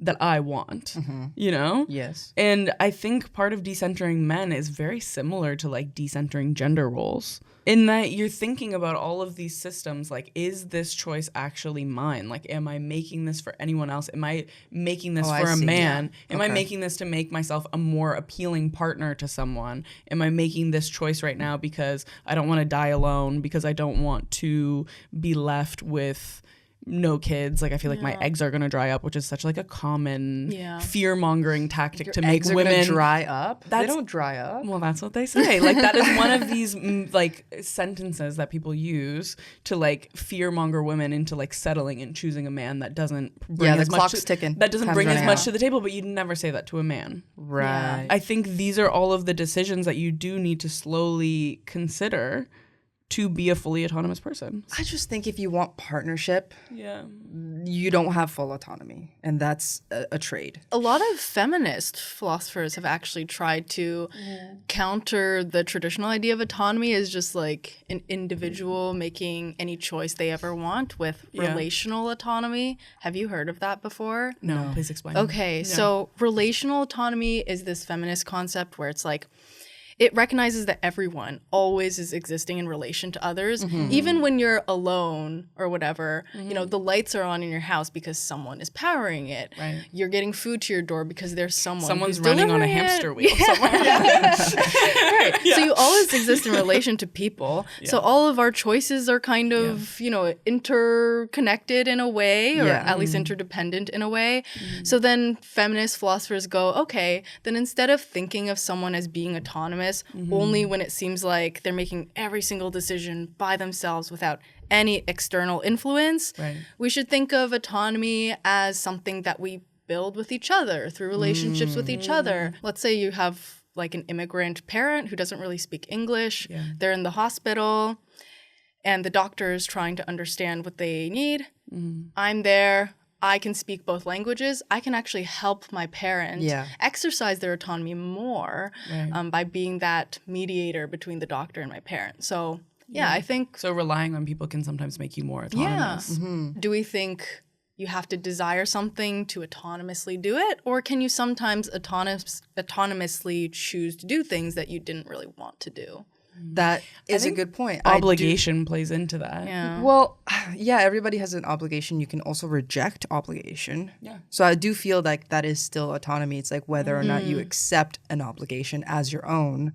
Speaker 1: that I want, you know?
Speaker 2: Yes.
Speaker 1: And I think part of decentering men is very similar to like decentering gender roles, in that you're thinking about all of these systems, like, is this choice actually mine? Like, am I making this for anyone else? Am I making this for a man? Yeah. Am I making this to make myself a more appealing partner to someone? Am I making this choice right now because I don't want to die alone, because I don't want to be left with no kids? Like, I feel like my eggs are gonna dry up, which is such like a common fear-mongering tactic to make women
Speaker 2: eggs are gonna dry up. They don't dry up.
Speaker 1: Well, that's what they say. Like, that is one of these like sentences that people use to like fear-monger women into like settling and choosing a man that doesn't bring as much
Speaker 2: ticking.
Speaker 1: That doesn't bring as much to the table. But you'd never say that to a man,
Speaker 2: right?
Speaker 1: I think these are all of the decisions that you do need to slowly consider to be a fully autonomous person.
Speaker 2: I just think if you want partnership, you don't have full autonomy, and that's a trade.
Speaker 3: A lot of feminist philosophers have actually tried to counter the traditional idea of autonomy as just like an individual making any choice they ever want with relational autonomy. Have you heard of that before?
Speaker 1: No, please explain.
Speaker 3: Okay, so relational autonomy is this feminist concept where it's like, it recognizes that everyone always is existing in relation to others. Even when you're alone or whatever, you know, the lights are on in your house because someone is powering it.
Speaker 1: Right.
Speaker 3: You're getting food to your door because there's someone's
Speaker 1: running on a hamster wheel somewhere.
Speaker 3: Right. So you always exist in relation to people. So all of our choices are kind of, you know, interconnected in a way, or at least interdependent in a way. So then feminist philosophers go, okay, then instead of thinking of someone as being autonomous only when it seems like they're making every single decision by themselves without any external influence, we should think of autonomy as something that we build with each other through relationships with each other. Let's say you have like an immigrant parent who doesn't really speak English. They're in the hospital and the doctor is trying to understand what they need. I'm there. I can speak both languages. I can actually help my parent exercise their autonomy more by being that mediator between the doctor and my parent. So, I think...
Speaker 1: So relying on people can sometimes make you more autonomous.
Speaker 3: Do we think you have to desire something to autonomously do it? Or can you sometimes autonomously choose to do things that you didn't really want to do?
Speaker 2: That is a good point.
Speaker 1: Obligation plays into that.
Speaker 3: Yeah.
Speaker 2: Well, everybody has an obligation. You can also reject obligation.
Speaker 1: Yeah.
Speaker 2: So I do feel like that is still autonomy. It's like whether or not you accept an obligation as your own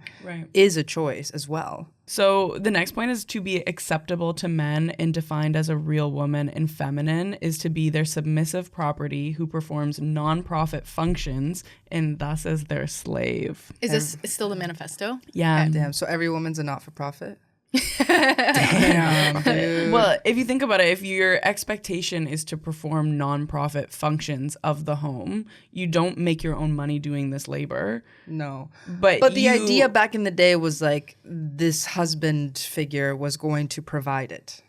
Speaker 2: is a choice as well.
Speaker 1: So the next point is to be acceptable to men and defined as a real woman, and feminine is to be their submissive property who performs non-profit functions and thus is their slave.
Speaker 3: Is this still the manifesto?
Speaker 1: Yeah.
Speaker 2: Damn. So every woman's a not-for-profit?
Speaker 1: Damn, dude. Well, if you think about it, if your expectation is to perform non-profit functions of the home, you don't make your own money doing this labor.
Speaker 2: No.
Speaker 1: But
Speaker 2: the idea back in the day was like this husband figure was going to provide it.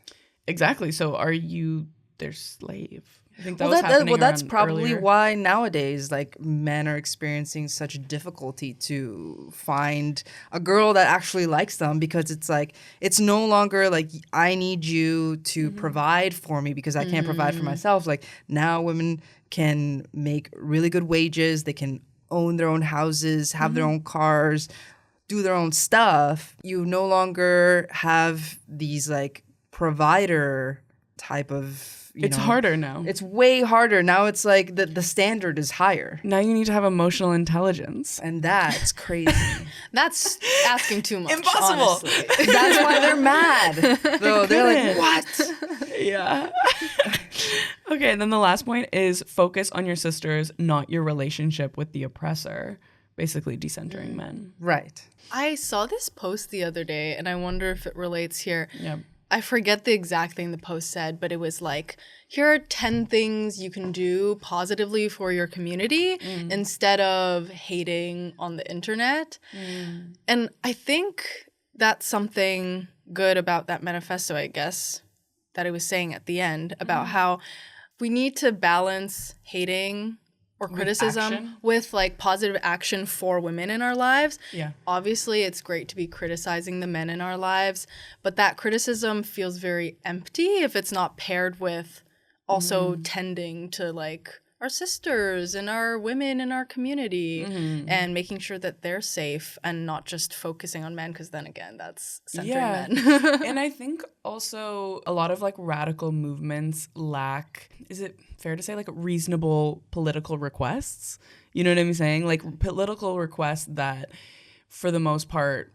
Speaker 1: Exactly. So are you their slave? I think that's
Speaker 2: probably
Speaker 1: earlier.
Speaker 2: why nowadays like men are experiencing such difficulty to find a girl that actually likes them, because it's like it's no longer like I need you to provide for me because I can't provide for myself. Like now women can make really good wages, they can own their own houses, have their own cars, do their own stuff. You no longer have these like provider type of
Speaker 1: it's harder now.
Speaker 2: It's way harder. Now it's like the standard is higher.
Speaker 1: Now you need to have emotional intelligence.
Speaker 2: And that's crazy.
Speaker 3: That's asking too much.
Speaker 1: Impossible.
Speaker 3: Honestly.
Speaker 2: That's why they're mad. So they're like, what?
Speaker 1: Yeah. Okay, and then the last point is focus on your sisters, not your relationship with the oppressor. Basically decentering men.
Speaker 2: Right.
Speaker 3: I saw this post the other day and I wonder if it relates here.
Speaker 1: Yeah.
Speaker 3: I forget the exact thing the post said, but it was like, here are 10 things you can do positively for your community instead of hating on the internet. And I think that's something good about that manifesto, I guess, that it was saying at the end about how we need to balance hating or criticism with like positive action for women in our lives.
Speaker 1: Yeah.
Speaker 3: Obviously, it's great to be criticizing the men in our lives, but that criticism feels very empty if it's not paired with also tending to like our sisters and our women in our community and making sure that they're safe and not just focusing on men, because then again, that's centering men.
Speaker 1: And I think also a lot of like radical movements lack, is it fair to say, like reasonable political requests? You know what I'm saying? Like political requests that for the most part,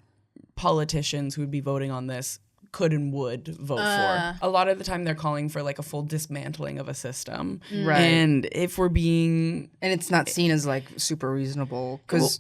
Speaker 1: politicians who would be voting on this could and would vote for. A lot of the time they're calling for like a full dismantling of a system.
Speaker 2: Right.
Speaker 1: And if we're being...
Speaker 2: And it's not seen as like super reasonable because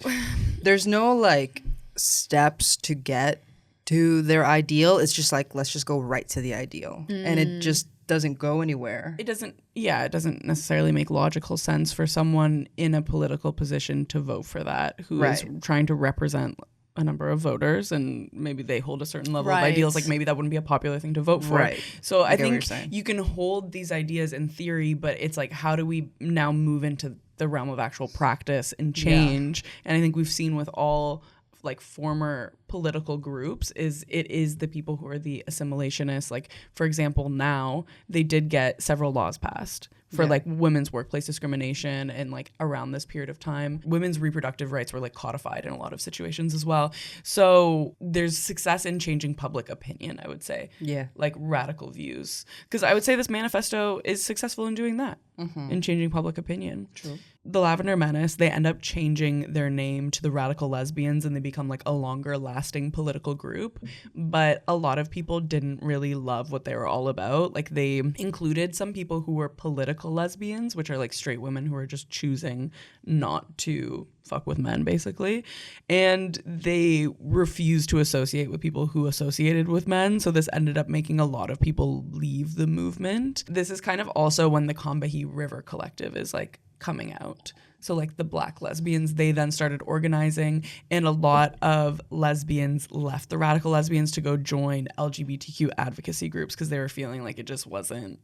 Speaker 2: there's no like steps to get to their ideal. It's just like, let's just go right to the ideal. And it just doesn't go anywhere.
Speaker 1: It doesn't necessarily make logical sense for someone in a political position to vote for that who is trying to represent a number of voters, and maybe they hold a certain level of ideals. Like maybe that wouldn't be a popular thing to vote for.
Speaker 2: Right.
Speaker 1: So I think you can hold these ideas in theory, but it's like, how do we now move into the realm of actual practice and change? And I think we've seen with all like former political groups is the people who are the assimilationists. Like, for example, now they did get several laws passed for like women's workplace discrimination, and like around this period of time, women's reproductive rights were like codified in a lot of situations as well. So there's success in changing public opinion, I would say. Yeah. Like radical views. Because I would say this manifesto is successful in doing that, in changing public opinion. True. The Lavender Menace, they end up changing their name to the Radical Lesbians, and they become like a longer lasting political group. But a lot of people didn't really love what they were all about. Like they included some people who were political lesbians, which are like straight women who are just choosing not to fuck with men, basically. And they refused to associate with people who associated with men. So this ended up making a lot of people leave the movement. This is kind of also when the Combahee River Collective is like coming out. So like the Black lesbians, they then started organizing, and a lot of lesbians left the radical lesbians to go join LGBTQ advocacy groups because they were feeling like it just wasn't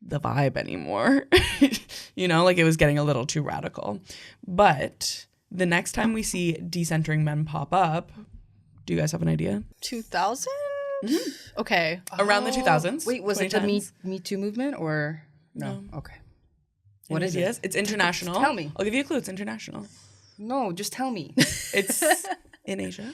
Speaker 1: the vibe anymore. You know, like it was getting a little too radical. But the next time we see decentering men pop up, do you guys have an idea?
Speaker 3: 2000? Okay.
Speaker 1: Around the 2000s.
Speaker 2: Wait, was 2010s? It the Me Too movement or no? Okay.
Speaker 1: What is it? It's international.
Speaker 2: Tell me.
Speaker 1: I'll give you a clue. It's international.
Speaker 2: No, just tell me.
Speaker 1: It's in Asia.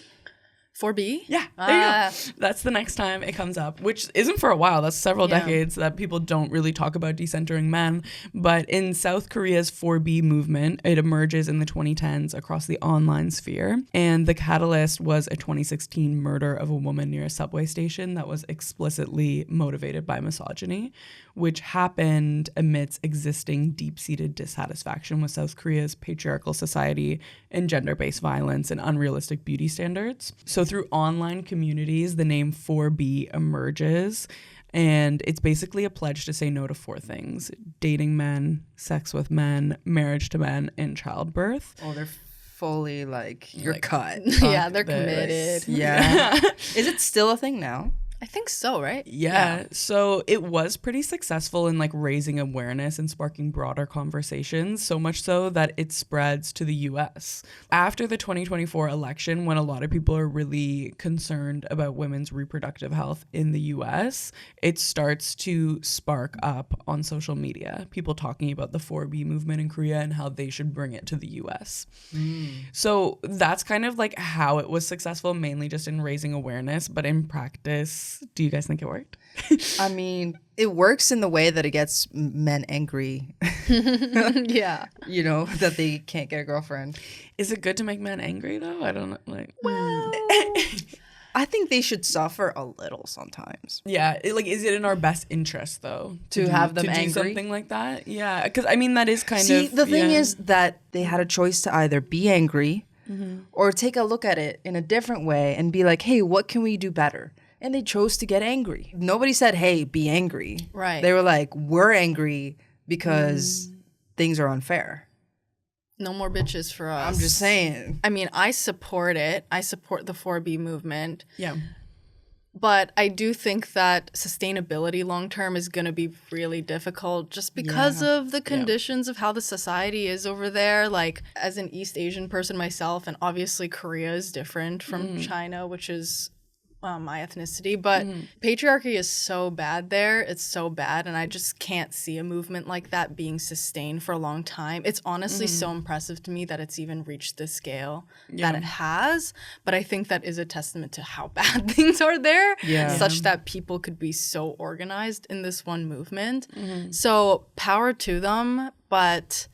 Speaker 3: 4B?
Speaker 1: Yeah, there you go. That's the next time it comes up, which isn't for a while. That's several decades that people don't really talk about decentering men. But in South Korea's 4B movement, it emerges in the 2010s across the online sphere. And the catalyst was a 2016 murder of a woman near a subway station that was explicitly motivated by misogyny, which happened amidst existing deep-seated dissatisfaction with South Korea's patriarchal society and gender-based violence and unrealistic beauty standards. So through online communities, the name 4B emerges, and it's basically a pledge to say no to 4 things: dating men, sex with men, marriage to men, and childbirth.
Speaker 2: Oh, they're fully like, you're cut.
Speaker 3: Yeah, they're committed.
Speaker 2: Yeah. Is it still a thing now?
Speaker 3: I think so, right?
Speaker 1: Yeah. So it was pretty successful in like raising awareness and sparking broader conversations, so much so that it spreads to the US. After the 2024 election, when a lot of people are really concerned about women's reproductive health in the US, it starts to spark up on social media, people talking about the 4B movement in Korea and how they should bring it to the US. So that's kind of like how it was successful, mainly just in raising awareness, but in practice, do you guys think it worked?
Speaker 2: I mean, it works in the way that it gets men angry.
Speaker 3: Yeah.
Speaker 2: You know, that they can't get a girlfriend.
Speaker 1: Is it good to make men angry, though? I don't know. Like,
Speaker 2: well, I think they should suffer a little sometimes.
Speaker 1: Yeah. Is it in our best interest, though?
Speaker 2: To have them angry?
Speaker 1: Do something like that? Yeah. Because, I mean, that is kind of...
Speaker 2: See, the thing is that they had a choice to either be angry or take a look at it in a different way and be like, hey, what can we do better? And they chose to get angry. Nobody said, hey, be angry.
Speaker 3: Right.
Speaker 2: They were like, we're angry because things are unfair.
Speaker 3: No more bitches for us.
Speaker 2: I'm just saying.
Speaker 3: I mean, I support it. I support the 4B movement.
Speaker 1: Yeah.
Speaker 3: But I do think that sustainability long term is going to be really difficult just because of the conditions of how the society is over there. Like, as an East Asian person myself, and obviously Korea is different from China, which is my ethnicity, but patriarchy is so bad there. It's so bad, and I just can't see a movement like that being sustained for a long time. It's honestly so impressive to me that it's even reached this scale that it has, but I think that is a testament to how bad things are there, such that people could be so organized in this one movement. So power to them, but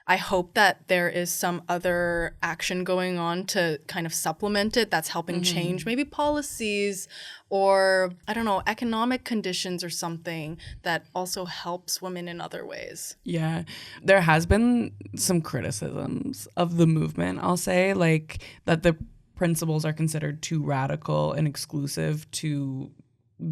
Speaker 3: I hope that there is some other action going on to kind of supplement it that's helping change maybe policies or, I don't know, economic conditions or something that also helps women in other ways.
Speaker 1: Yeah. There has been some criticisms of the movement, I'll say, like that the principles are considered too radical and exclusive to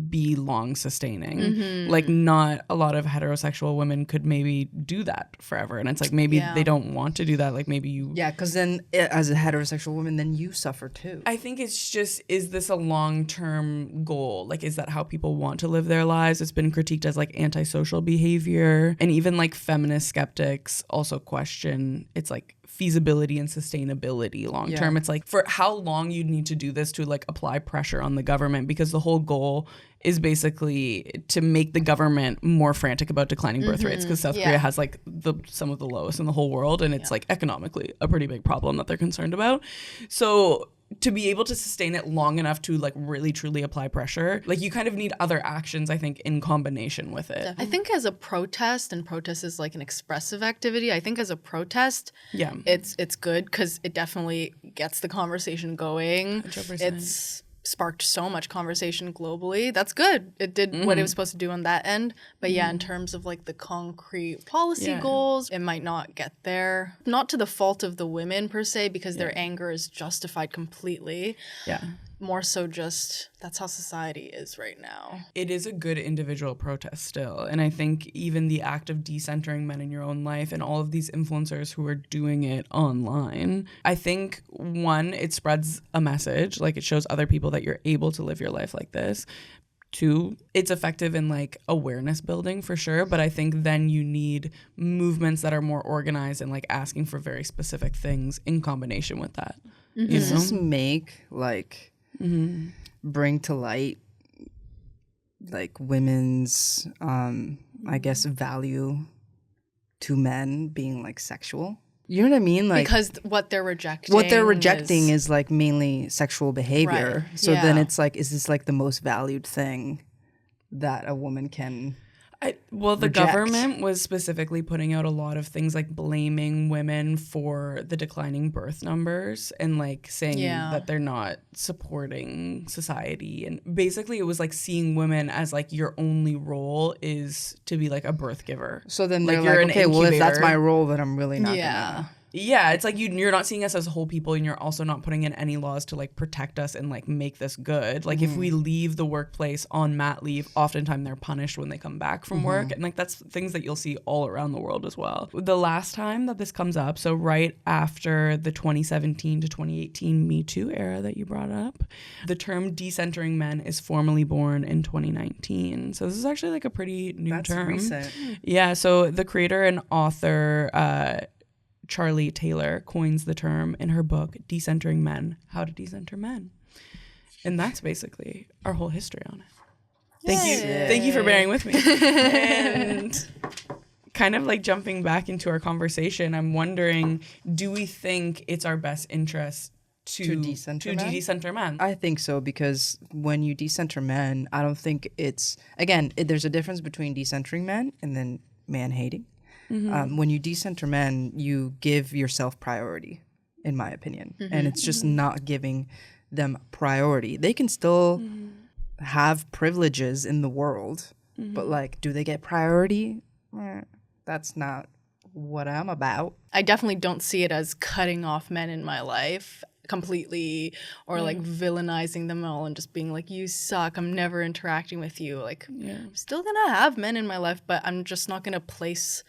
Speaker 1: be long sustaining. Like not a lot of heterosexual women could maybe do that forever, and it's like maybe they don't want to do that. Like maybe you
Speaker 2: because then as a heterosexual woman then you suffer too.
Speaker 1: I think it's just, is this a long-term goal? Like, is that how people want to live their lives? It's been critiqued as like antisocial behavior, and even like feminist skeptics also question its like feasibility and sustainability long term. It's like, for how long you need to do this to like apply pressure on the government, because the whole goal is basically to make the government more frantic about declining birth rates, because South Korea has like some of the lowest in the whole world, and it's like economically a pretty big problem that they're concerned about. So to be able to sustain it long enough to like really truly apply pressure, like you kind of need other actions, I think, in combination with it.
Speaker 3: I think as a protest, and protest is like an expressive activity, I think as a protest, it's good because it definitely gets the conversation going.
Speaker 1: 100%.
Speaker 3: It's sparked so much conversation globally. That's good. It did what it was supposed to do on that end. But in terms of like the concrete policy goals, it might not get there. Not to the fault of the women per se, because their anger is justified completely.
Speaker 1: Yeah.
Speaker 3: More so just that's how society is right now.
Speaker 1: It is a good individual protest still. And I think even the act of decentering men in your own life and all of these influencers who are doing it online, I think, one, it spreads a message. Like it shows other people that you're able to live your life like this. Two, it's effective in like awareness building for sure. But I think then you need movements that are more organized and like asking for very specific things in combination with that.
Speaker 2: Does this make like bring to light like women's I guess value to men being like sexual? You know what I mean? Like,
Speaker 3: because what they're rejecting
Speaker 2: is like mainly sexual behavior.
Speaker 3: Right.
Speaker 2: So then it's like, is this like the most valued thing that a woman can
Speaker 1: the government was specifically putting out a lot of things like blaming women for the declining birth numbers and like saying that they're not supporting society. And basically it was like seeing women as like your only role is to be like a birth giver.
Speaker 2: So then they're like, okay, well, if that's my role, then I'm really not gonna.
Speaker 1: Yeah, it's like you're not seeing us as whole people, and you're also not putting in any laws to like protect us and like make this good. Like if we leave the workplace on mat leave, oftentimes they're punished when they come back from work, and like that's things that you'll see all around the world as well. The last time that this comes up, so right after the 2017 to 2018 Me Too era that you brought up, the term decentering men is formally born in 2019. So this is actually like a pretty new term.
Speaker 2: That's recent.
Speaker 1: Yeah, so the creator and author Charlie Taylor coins the term in her book, Decentering Men, How to Decenter Men. And that's basically our whole history on it. Thank you for bearing with me. And kind of like jumping back into our conversation, I'm wondering, do we think it's our best interest to decenter men?
Speaker 2: I think so, because when you decenter men, I don't think it's, again, there's a difference between decentering men and then man-hating. When you decenter men, you give yourself priority, in my opinion. And it's just not giving them priority. They can still have privileges in the world, but like, do they get priority? That's not what I'm about.
Speaker 3: I definitely don't see it as cutting off men in my life completely, or like villainizing them all and just being like, you suck, I'm never interacting with you. Like, I'm still gonna have men in my life, but I'm just not gonna place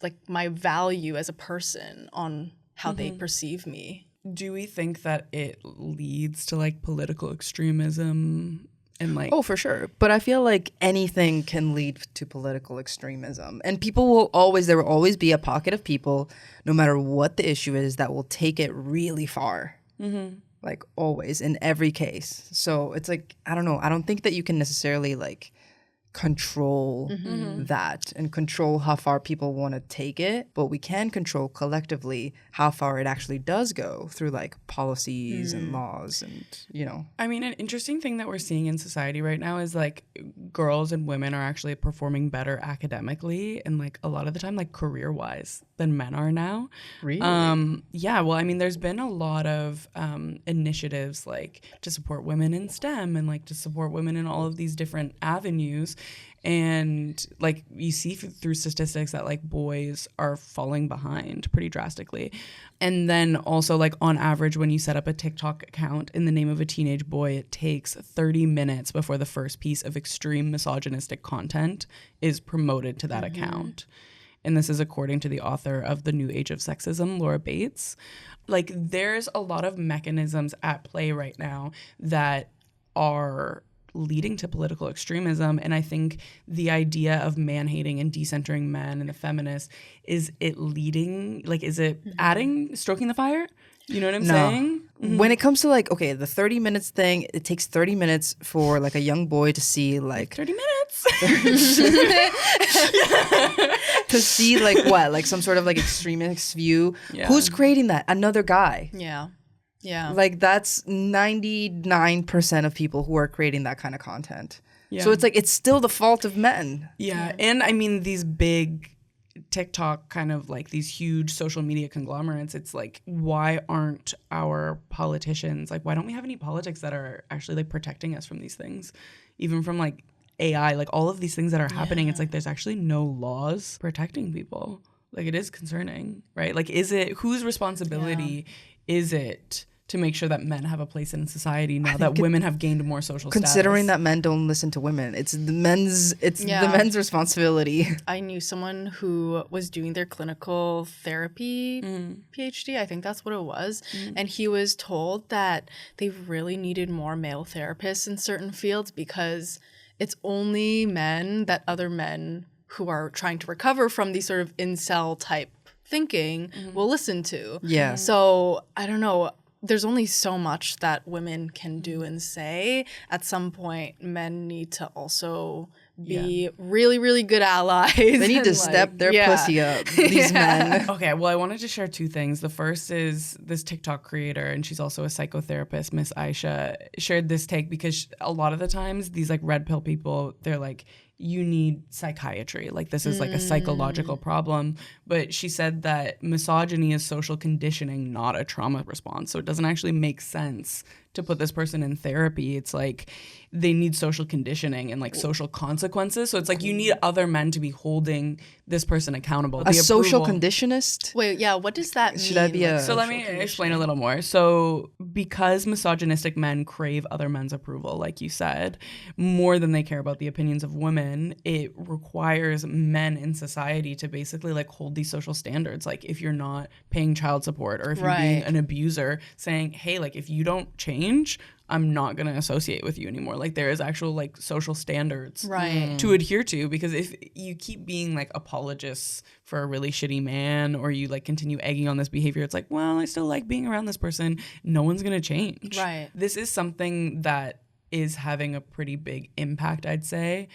Speaker 3: like my value as a person on how they perceive me.
Speaker 1: Do we think that it leads to like political extremism and like...
Speaker 2: Oh, for sure. But I feel like anything can lead to political extremism. And there will always be a pocket of people, no matter what the issue is, that will take it really far. like always in every case. So it's like, I don't know. I don't think that you can necessarily like control that and control how far people want to take it, but we can control collectively how far it actually does go through like policies and laws and, you know.
Speaker 1: I mean, an interesting thing that we're seeing in society right now is like girls and women are actually performing better academically and like a lot of the time like career wise than men are now.
Speaker 2: Really?
Speaker 1: Yeah, well, I mean, there's been a lot of initiatives like to support women in STEM and like to support women in all of these different avenues. And like you see through statistics that like boys are falling behind pretty drastically. And then also like on average, when you set up a TikTok account in the name of a teenage boy, it takes 30 minutes before the first piece of extreme misogynistic content is promoted to that account. And this is according to the author of The New Age of Sexism, Laura Bates. Like there's a lot of mechanisms at play right now that are leading to political extremism. And I think the idea of man-hating and decentering men and the feminists, is it leading, like, is it adding, stoking the fire? You know what I'm saying?
Speaker 2: When it comes to like, okay, the 30 minutes thing, it takes 30 minutes for like a young boy to see like
Speaker 1: 30 minutes.
Speaker 2: to see like what? Like some sort of like extremist view. Yeah. Who's creating that? Another guy.
Speaker 3: Yeah. Yeah.
Speaker 2: Like that's 99% of people who are creating that kind of content.
Speaker 1: Yeah.
Speaker 2: So it's like, it's still the fault of men.
Speaker 1: Yeah. And I mean, these big TikTok kind of like these huge social media conglomerates, it's like, why aren't our politicians, like, why don't we have any politics that are actually like protecting us from these things? Even from like AI, like all of these things that are happening, it's like there's actually no laws protecting people. Like it is concerning, right? Like, is it, whose responsibility is it to make sure that men have a place in society now that women have gained more social status?
Speaker 2: Considering that men don't listen to women, it's the men's responsibility.
Speaker 3: I knew someone who was doing their clinical therapy PhD, I think that's what it was, and he was told that they really needed more male therapists in certain fields because it's only men that other men who are trying to recover from these sort of incel type thinking will listen to.
Speaker 2: Yeah.
Speaker 3: So I don't know. There's only so much that women can do and say. At some point, men need to also be really, really good allies.
Speaker 2: They need to step their pussy up, these men.
Speaker 1: Okay, well, I wanted to share two things. The first is this TikTok creator, and she's also a psychotherapist, Miss Aisha, shared this take because a lot of the times these like red pill people, they're like, you need psychiatry. Like this is like a psychological problem. But she said that misogyny is social conditioning, not a trauma response. So it doesn't actually make sense to put this person in therapy. It's like they need social conditioning and like social consequences. So it's like you need other men to be holding this person accountable.
Speaker 2: A social conditionist?
Speaker 3: Wait, yeah, what does that mean?
Speaker 2: Should I be
Speaker 1: So let me explain a little more. So because misogynistic men crave other men's approval, like you said, more than they care about the opinions of women, it requires men in society to basically like hold these social standards. Like if you're not paying child support or if you're being an abuser, saying, hey, like if you don't change, I'm not going to associate with you anymore. Like there is actual like social standards to adhere to, because if you keep being like apologists for a really shitty man or you like continue egging on this behavior, it's like, well, I still like being around this person. No one's going to change.
Speaker 3: Right.
Speaker 1: This is something that is having a pretty big impact, I'd say,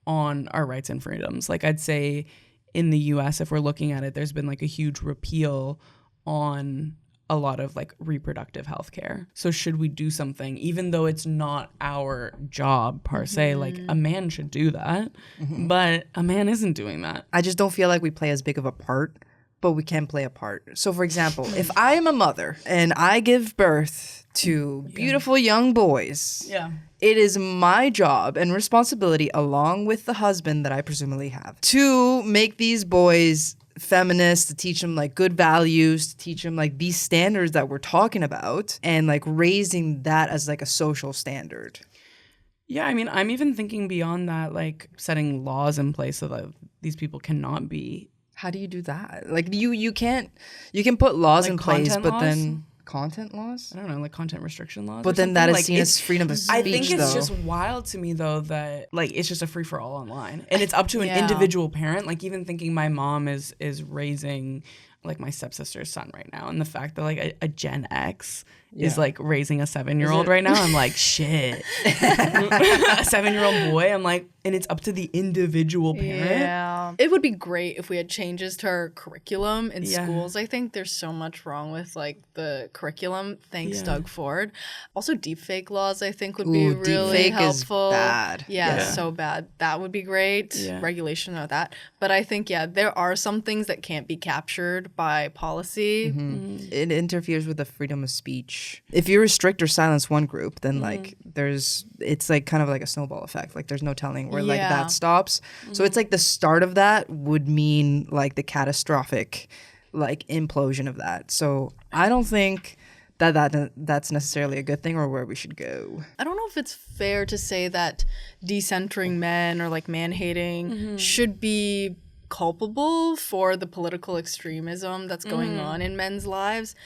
Speaker 1: on our rights and freedoms. Like I'd say in the US, if we're looking at it, there's been like a huge repeal on a lot of like reproductive health care. So should we do something, even though it's not our job per se, like a man should do that, but a man isn't doing that.
Speaker 2: I just don't feel like we play as big of a part, but we can play a part. So for example, if I am a mother and I give birth to beautiful young boys, it is my job and responsibility, along with the husband that I presumably have, to make these boys feminists, to teach them like good values, to teach them like these standards that we're talking about, and like raising that as like a social standard.
Speaker 1: Yeah, I mean, I'm even thinking beyond that, like setting laws in place so that these people cannot be.
Speaker 2: How do you do that? Like you can put laws
Speaker 1: like
Speaker 2: in place, but
Speaker 1: laws?
Speaker 2: Then content laws?
Speaker 1: I don't know, like content restriction laws.
Speaker 2: But then that is
Speaker 1: like,
Speaker 2: seen as freedom of speech,
Speaker 1: I think it's
Speaker 2: though.
Speaker 1: just wild to me, though, that like it's just a free for all online, and it's up to an individual parent. Like even thinking my mom is raising like my stepsister's son right now, and the fact that like a Gen X is like raising a 7-year-old right now, I'm like, shit. A 7-year-old boy, I'm like, and it's up to the individual parent.
Speaker 3: Yeah. It would be great if we had changes to our curriculum in schools. I think there's so much wrong with like the curriculum. Thanks, Doug Ford. Also, deepfake laws, I think, would be really helpful.
Speaker 2: Is bad.
Speaker 3: Yeah, so bad. That would be great. Regulation of that. But I think, there are some things that can't be captured by policy.
Speaker 2: It interferes with the freedom of speech. If you restrict or silence one group, then like it's like kind of like a snowball effect. Like there's no telling where like that stops. So it's like the start of that would mean like the catastrophic like implosion of that. So I don't think that's necessarily a good thing or where we should go.
Speaker 3: I don't know if it's fair to say that decentering men or like man-hating should be culpable for the political extremism that's going on in men's lives.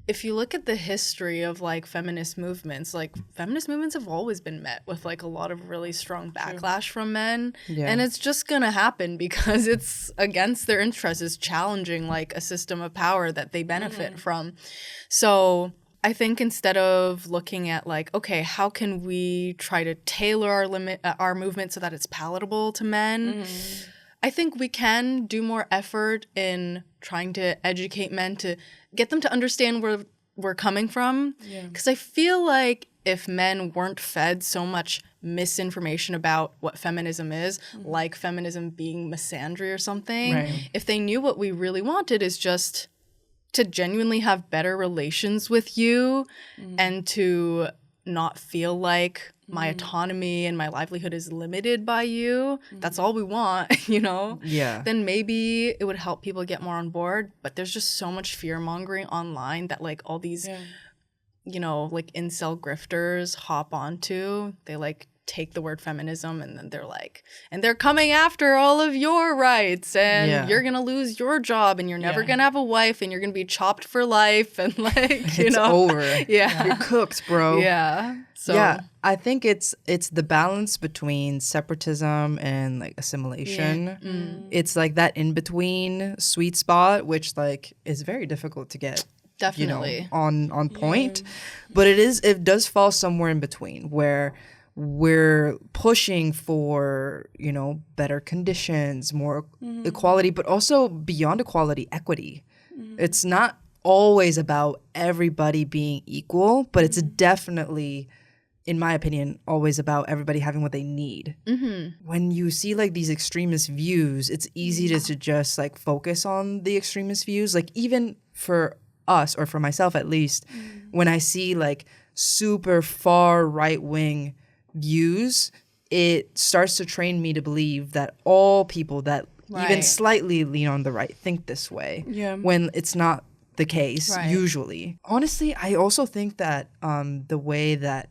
Speaker 3: If you look at the history of like feminist movements have always been met with like a lot of really strong backlash from men. And it's just gonna happen because it's against their interests. It's challenging like a system of power that they benefit from. So I think instead of looking at like, okay, how can we try to tailor our movement so that it's palatable to men? I think we can do more effort in trying to educate men, to get them to understand where we're coming from. Because I feel like if men weren't fed so much misinformation about what feminism is, like feminism being misandry or something, if they knew what we really wanted is just to genuinely have better relations with you and to not feel like my autonomy and my livelihood is limited by you. That's all we want, you know? Then maybe it would help people get more on board. But there's just so much fear-mongering online that like all these, you know, like incel grifters hop onto. They like take the word feminism and then they're like, and they're coming after all of your rights and you're gonna lose your job and you're never gonna have a wife and you're gonna be chopped for life and like, you
Speaker 2: it's
Speaker 3: know.
Speaker 2: over. You're cooked, bro.
Speaker 3: So
Speaker 2: I think it's the balance between separatism and like assimilation. It's like that in between sweet spot, which like is very difficult to get.
Speaker 3: Definitely.
Speaker 2: You know, on point. But it does fall somewhere in between where we're pushing for, you know, better conditions, more equality, but also beyond equality, equity. It's not always about everybody being equal, but it's definitely, in my opinion, always about everybody having what they need. When you see like these extremist views, it's easy to just like focus on the extremist views. Like even for us, or for myself at least, when I see like super far right-wing views, it starts to train me to believe that all people that even slightly lean on the right think this way, when it's not the case usually. Honestly, I also think that the way that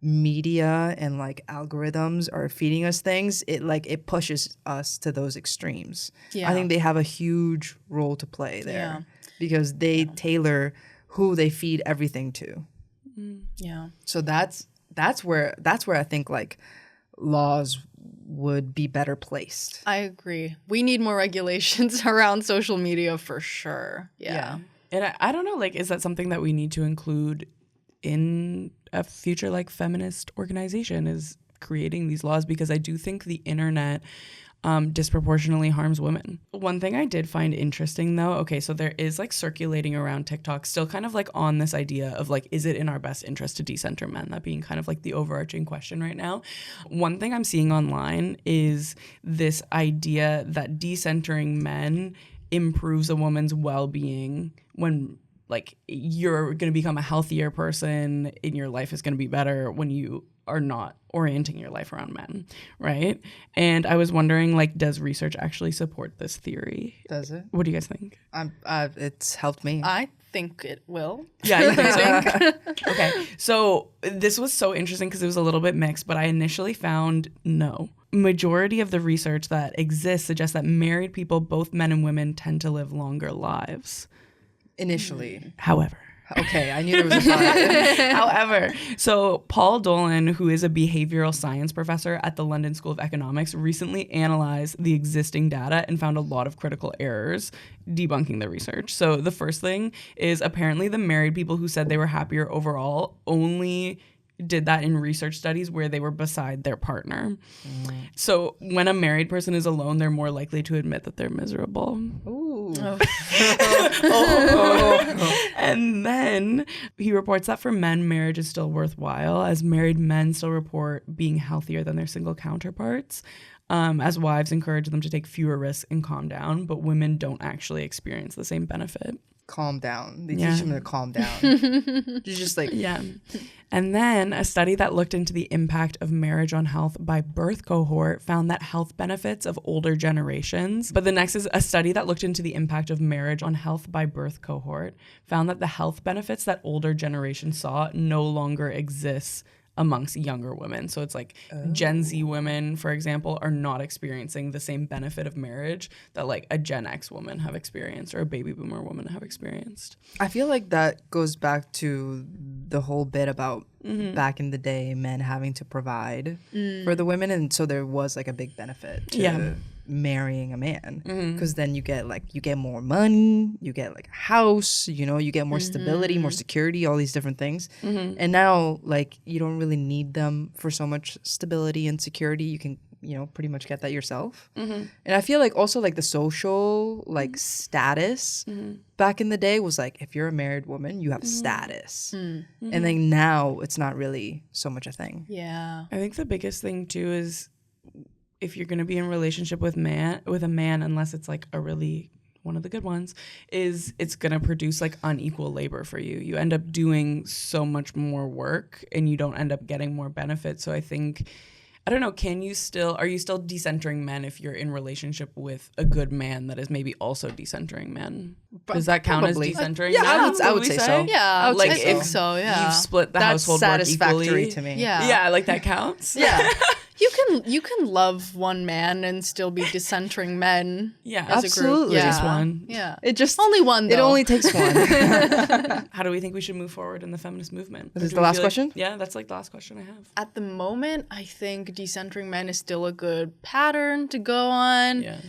Speaker 2: media and like algorithms are feeding us things, it pushes us to those extremes. I think they have a huge role to play there because they tailor who they feed everything to. So that's where I think like laws would be better placed.
Speaker 3: I agree. We need more regulations around social media for sure.
Speaker 1: And I don't know, like, is that something that we need to include in a future like feminist organization, is creating these laws? Because I do think the internet disproportionately harms women. One thing I did find interesting though, okay, so there is like circulating around TikTok still kind of like on this idea of like, is it in our best interest to decenter men? That being kind of like the overarching question right now. One thing I'm seeing online is this idea that decentering men improves a woman's well-being when like you're going to become a healthier person and your life is going to be better when you are not orienting your life around men, right? And I was wondering, like, does research actually support this theory?
Speaker 2: Does it?
Speaker 1: What do you guys think?
Speaker 2: It's helped me.
Speaker 3: I think it will.
Speaker 1: Yeah, you think so? Okay, so this was so interesting because it was a little bit mixed, but I initially found no. Majority of the research that exists suggests that married people, both men and women, tend to live longer lives.
Speaker 2: Initially.
Speaker 1: However,
Speaker 2: Okay, I knew there was a but.
Speaker 1: However, so Paul Dolan, who is a behavioral science professor at the London School of Economics, recently analyzed the existing data and found a lot of critical errors, debunking the research. So the first thing is apparently the married people who said they were happier overall only did that in research studies where they were beside their partner. So when a married person is alone, they're more likely to admit that they're miserable.
Speaker 2: Ooh.
Speaker 1: And then he reports that for men, marriage is still worthwhile, as married men still report being healthier than their single counterparts, as wives encourage them to take fewer risks and calm down, but women don't actually experience the same benefit.
Speaker 2: Calm down. They teach them to calm down. You're just like...
Speaker 1: Yeah. And then a study that looked into the impact of marriage on health by birth cohort found that health benefits of older generations. But the next is a study that looked into the impact of marriage on health by birth cohort found that the health benefits that older generations saw no longer exists amongst younger women. So it's like Gen Z women, for example, are not experiencing the same benefit of marriage that like a Gen X woman have experienced or a baby boomer woman have experienced.
Speaker 2: I feel like that goes back to the whole bit about back in the day, men having to provide for the women. And so there was like a big benefit to marrying a man, because then you get more money, you get like a house, you get more stability, more security, all these different things. And now like you don't really need them for so much stability and security. You can pretty much get that yourself. And I feel like also like the social like status back in the day was like, if you're a married woman, you have status. And then now it's not really so much a thing.
Speaker 3: Yeah.
Speaker 1: I think the biggest thing too is if you're going to be in a relationship with a man, unless it's like a really one of the good ones, is it's going to produce like unequal labor for you. You end up doing so much more work and you don't end up getting more benefits. So I think, I don't know, are you still decentering men if you're in relationship with a good man that is maybe also decentering men? Does that count
Speaker 2: Probably.
Speaker 1: as decentering
Speaker 2: Yeah,
Speaker 1: men?
Speaker 2: I would say so.
Speaker 3: Yeah,
Speaker 2: like
Speaker 3: I think so. Yeah,
Speaker 1: You've split the
Speaker 2: That's
Speaker 1: household work
Speaker 2: satisfactory
Speaker 1: equally.
Speaker 2: to me.
Speaker 3: Yeah,
Speaker 1: like that counts.
Speaker 2: Yeah.
Speaker 3: You can love one man and still be decentering men.
Speaker 1: Yeah,
Speaker 3: as
Speaker 2: absolutely.
Speaker 3: A group. Yeah.
Speaker 1: Just one.
Speaker 3: Yeah,
Speaker 2: It just
Speaker 3: only one. Though.
Speaker 2: It only takes one.
Speaker 1: How do we think we should move forward in the feminist movement?
Speaker 2: Is this the last question?
Speaker 1: Yeah, that's like the last question I have.
Speaker 3: At the moment, I think decentering men is still a good pattern to go on.
Speaker 1: Yeah.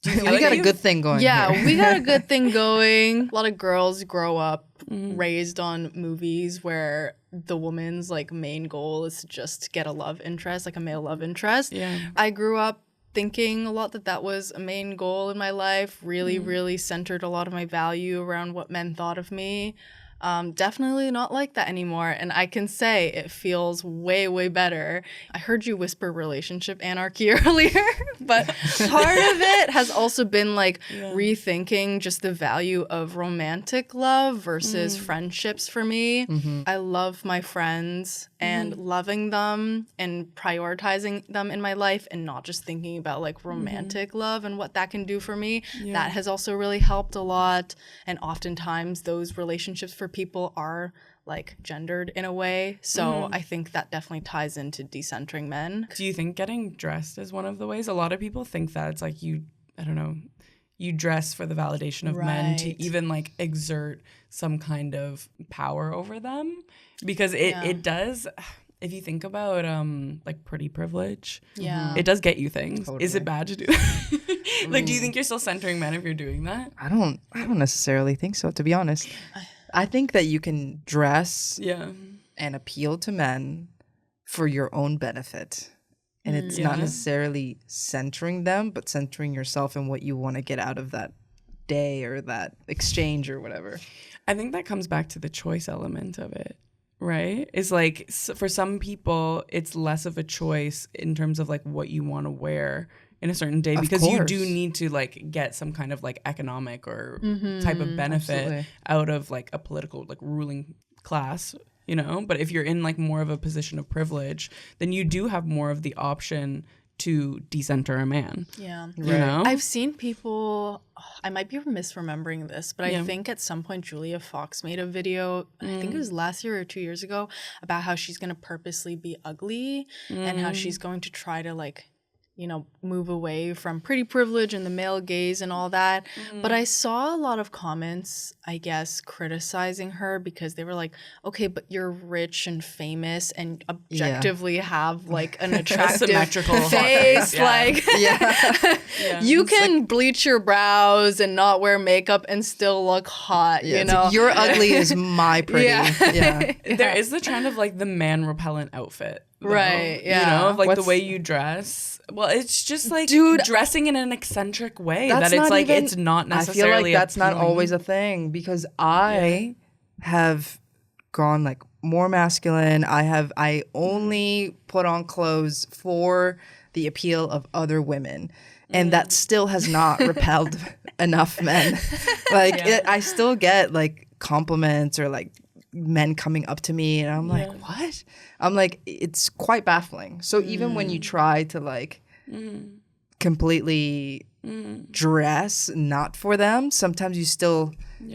Speaker 2: We got a good thing going.
Speaker 3: Yeah,
Speaker 2: here.
Speaker 3: we got a good thing going. A lot of girls grow up raised on movies where the woman's like main goal is to just get a love interest, like a male love interest.
Speaker 1: Yeah.
Speaker 3: I grew up thinking a lot that was a main goal in my life, really centered a lot of my value around what men thought of me. Definitely not like that anymore. And I can say it feels way, way better. I heard you whisper relationship anarchy earlier, but part of it has also been like rethinking just the value of romantic love versus friendships for me. I love my friends and loving them and prioritizing them in my life and not just thinking about like romantic love and what that can do for me. That has also really helped a lot. And oftentimes those relationships for people are like gendered in a way. So I think that definitely ties into decentering men.
Speaker 1: Do you think getting dressed is one of the ways? A lot of people think that it's like you dress for the validation of men to even like exert some kind of power over them, because it does. If you think about like pretty privilege, it does get you things.
Speaker 2: Totally.
Speaker 1: Is it bad to do that? Like, do you think you're still centering men if you're doing that?
Speaker 2: I don't necessarily think so, to be honest. I think that you can dress and appeal to men for your own benefit. And it's not necessarily centering them, but centering yourself and what you want to get out of that day or that exchange or whatever.
Speaker 1: I think that comes back to the choice element of it, right? It's like for some people, it's less of a choice in terms of like what you want to wear in a certain day, because you do need to like get some kind of like economic or type of benefit out of like a political like ruling class, you know. But if you're in like more of a position of privilege, then you do have more of the option to decenter a man.
Speaker 3: Yeah.
Speaker 1: You know?
Speaker 3: I've seen people, I might be misremembering this, but I think at some point Julia Fox made a video, I think it was last year or 2 years ago, about how she's going to purposely be ugly and how she's going to try to like move away from pretty privilege and the male gaze and all that. But I saw a lot of comments, I guess, criticizing her because they were like, okay, but you're rich and famous and objectively have like an attractive face. You can bleach your brows and not wear makeup and still look hot,
Speaker 2: Like, your ugly is my pretty.
Speaker 1: There is the trend of like the man repellent outfit. Though,
Speaker 3: right. Yeah.
Speaker 1: Like the way you dress. Well, it's just like dressing in an eccentric way that it's like it's not necessarily.
Speaker 2: I feel like that's not always a thing because I have gone like more masculine. I only put on clothes for the appeal of other women, and that still has not repelled enough men. Like I still get like compliments or like men coming up to me and I'm like, what? I'm like, it's quite baffling. So even when you try to like completely dress not for them, sometimes you still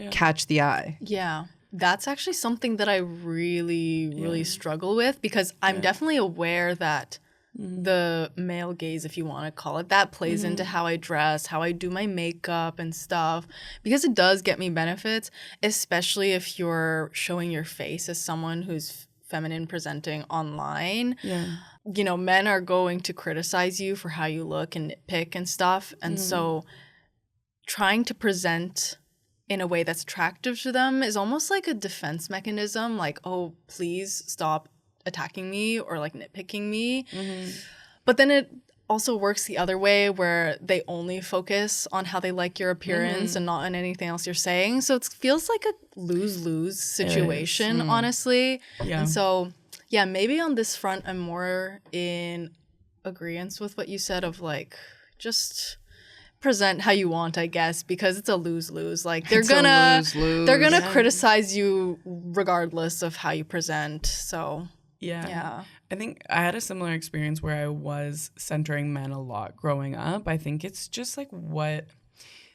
Speaker 2: catch the eye.
Speaker 3: Yeah. That's actually something that I really struggle with because I'm definitely aware that the male gaze, if you want to call it that, plays into how I dress, how I do my makeup and stuff, because it does get me benefits, especially if you're showing your face as someone who's feminine presenting online. Men are going to criticize you for how you look and nitpick and stuff, and so trying to present in a way that's attractive to them is almost like a defense mechanism, like, oh, please stop attacking me or like nitpicking me. But then it also works the other way where they only focus on how they like your appearance and not on anything else you're saying. So it feels like a lose-lose situation, honestly. And so maybe on this front I'm more in agreement with what you said of like just present how you want, I guess, because it's a lose-lose. Like they're gonna criticize you regardless of how you present. So yeah.
Speaker 1: I think I had a similar experience where I was centering men a lot growing up. I think it's just like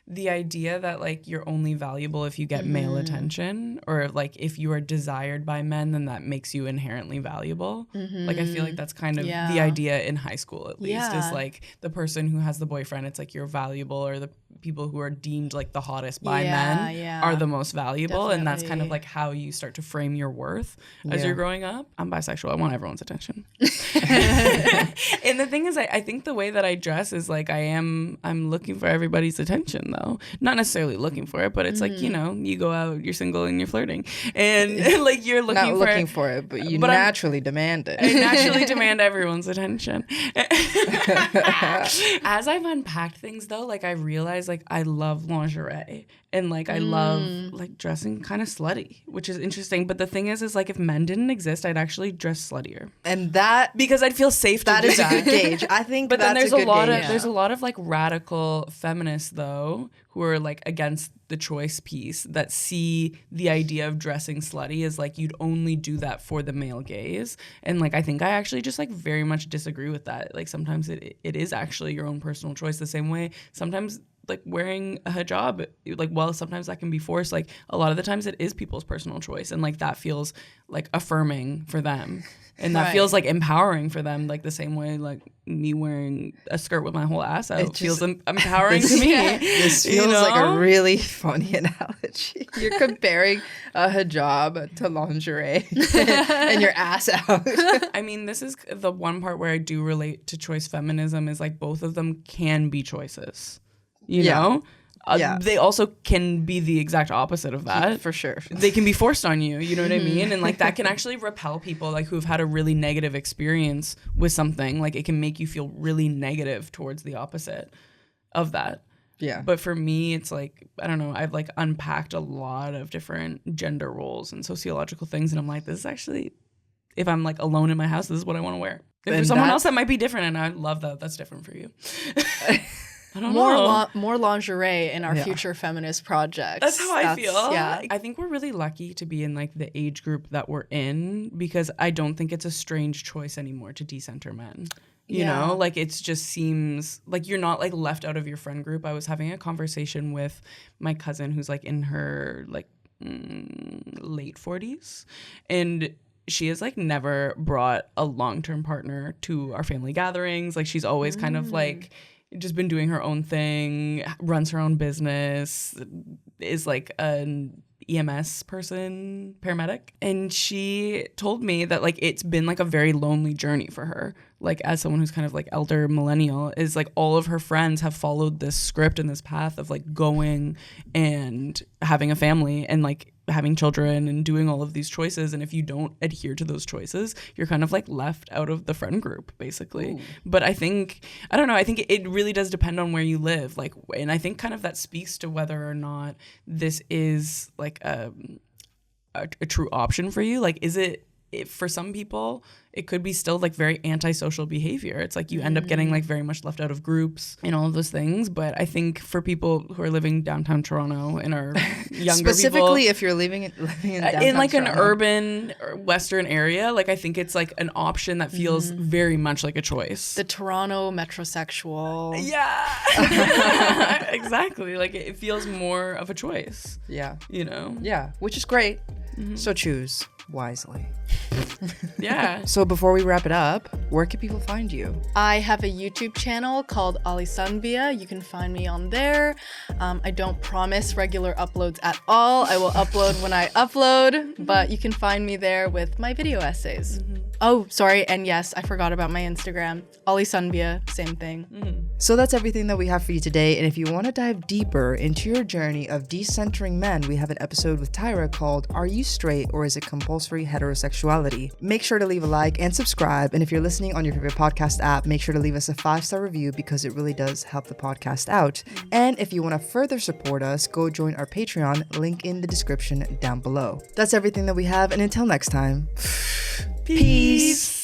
Speaker 1: the idea that like you're only valuable if you get male attention, or like if you are desired by men, then that makes you inherently valuable. Like I feel like that's kind of the idea in high school, at least, is like the person who has the boyfriend, it's like you're valuable, or the people who are deemed like the hottest by men are the most valuable. And that's kind of like how you start to frame your worth as you're growing up. I'm bisexual. I want everyone's attention. And the thing is, I think the way that I dress is like I'm looking for everybody's attention, though. Not necessarily looking for it, but it's like, you go out, you're single and you're flirting, and like you're looking
Speaker 2: for it, but you naturally demand it.
Speaker 1: I naturally demand everyone's attention. As I've unpacked things, though, like I realized like I love lingerie and like I love like dressing kind of slutty, which is interesting. But the thing is like if men didn't exist, I'd actually dress sluttier,
Speaker 2: and that
Speaker 1: because I'd feel safe.
Speaker 2: That is a good gauge, I think.
Speaker 1: But then there's a lot of like radical feminists though who are like against the choice piece, that see the idea of dressing slutty as like you'd only do that for the male gaze. And like I think I actually just like very much disagree with that. Like sometimes it is actually your own personal choice, the same way sometimes like wearing a hijab, like, well, sometimes that can be forced. Like a lot of the times it is people's personal choice, and like that feels like affirming for them, and that feels like empowering for them, like the same way like me wearing a skirt with my whole ass out feels empowering to me.
Speaker 2: This feels like a really funny analogy. You're comparing a hijab to lingerie and your ass out.
Speaker 1: I mean, this is the one part where I do relate to choice feminism, is like both of them can be choices. You know? They also can be the exact opposite of that.
Speaker 2: For sure.
Speaker 1: They can be forced on you, you know what I mean? And like that can actually repel people like who've had a really negative experience with something. Like it can make you feel really negative towards the opposite of that.
Speaker 2: Yeah.
Speaker 1: But for me, it's like, I don't know, I've like unpacked a lot of different gender roles and sociological things, and I'm like, this is actually, if I'm like alone in my house, this is what I want to wear. If for someone else that might be different, and I love that that's different for you. I don't know.
Speaker 3: More lingerie in our future feminist projects.
Speaker 1: That's how I feel.
Speaker 3: Yeah.
Speaker 1: I think we're really lucky to be in like the age group that we're in, because I don't think it's a strange choice anymore to decenter men. You know, like it just seems like you're not like left out of your friend group. I was having a conversation with my cousin who's like in her like late 40s, and she has like never brought a long-term partner to our family gatherings. Like she's always kind of like just been doing her own thing, runs her own business, is like an EMS person, paramedic. And she told me that like it's been like a very lonely journey for her. Like as someone who's kind of like elder millennial, is like all of her friends have followed this script and this path of like going and having a family and like having children and doing all of these choices. And if you don't adhere to those choices, you're kind of like left out of the friend group, basically. Ooh. But I think, I don't know, I think it really does depend on where you live. Like, and I think kind of that speaks to whether or not this is like a true option for you. Like, is it, for some people, it could be still like very antisocial behavior. It's like you end up getting like very much left out of groups and all of those things. But I think for people who are living downtown Toronto and are younger
Speaker 2: specifically
Speaker 1: people,
Speaker 2: if you're living in downtown
Speaker 1: in like
Speaker 2: Toronto,
Speaker 1: an urban or western area, like I think it's like an option that feels very much like a choice.
Speaker 3: The Toronto metrosexual.
Speaker 1: Yeah. Exactly. Like it feels more of a choice.
Speaker 2: Yeah.
Speaker 1: You know?
Speaker 2: Yeah, which is great. So choose wisely.
Speaker 1: Yeah.
Speaker 2: So before we wrap it up, where can people find you?
Speaker 3: I have a YouTube channel called Olisunvia. You can find me on there. I don't promise regular uploads at all. I will upload when I upload, but you can find me there with my video essays. Oh, sorry. And yes, I forgot about my Instagram. Olisunvia, same thing.
Speaker 2: So that's everything that we have for you today. And if you want to dive deeper into your journey of decentering men, we have an episode with Tyra called Are You Straight or Is It Compulsory Heterosexuality? Make sure to leave a like and subscribe. And if you're listening on your favorite podcast app, make sure to leave us a 5-star review because it really does help the podcast out. And if you want to further support us, go join our Patreon, link in the description down below. That's everything that we have. And until next time, peace.